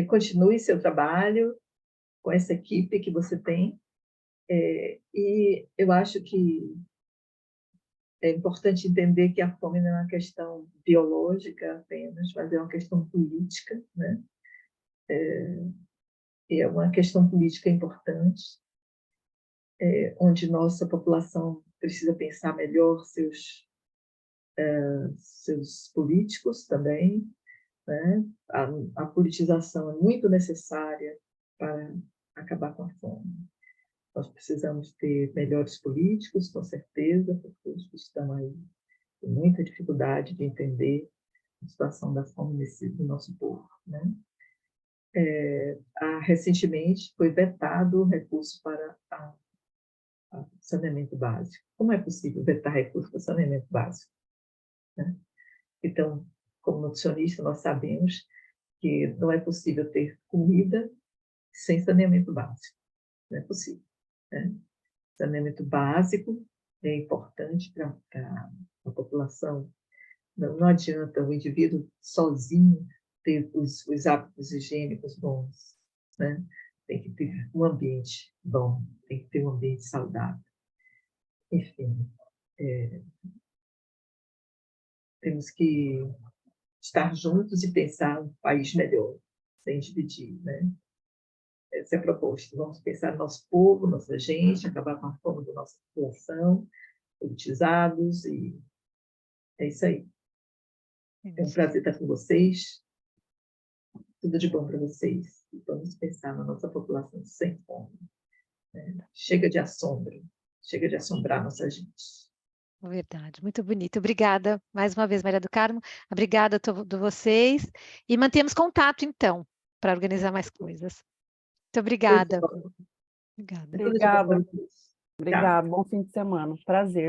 Continue seu trabalho com essa equipe que você tem. E eu acho que é importante entender que a fome não é uma questão biológica apenas, mas é uma questão política, né? É uma questão política importante, onde nossa população precisa pensar melhor seus políticos também, né? A politização é muito necessária para acabar com a fome. Nós precisamos ter melhores políticos, com certeza, porque os que estão aí têm muita dificuldade de entender a situação da fome do nosso povo, né? Recentemente foi vetado o recurso para saneamento básico. Como é possível vetar recurso para saneamento básico, né? Então, como nutricionista, nós sabemos que não é possível ter comida sem saneamento básico. Não é possível, né? Saneamento básico é importante para a população. Não adianta o indivíduo sozinho ter os hábitos higiênicos bons, né? Tem que ter um ambiente bom, tem que ter um ambiente saudável. Enfim, temos que estar juntos e pensar um país melhor, sem dividir, né? Essa é a proposta. Vamos pensar no nosso povo, nossa gente, acabar com a fome da nossa população, politizados, e é isso aí. É um prazer estar com vocês. Tudo de bom para vocês. E vamos pensar na nossa população sem fome, né? Chega de assombro. Chega de assombrar nossa gente. Verdade, muito bonito. Obrigada mais uma vez, Maria do Carmo. Obrigada a todos vocês. E mantemos contato, então, para organizar mais coisas. Muito obrigada. Obrigada. Obrigada. Obrigada. Bom fim de semana. Prazer.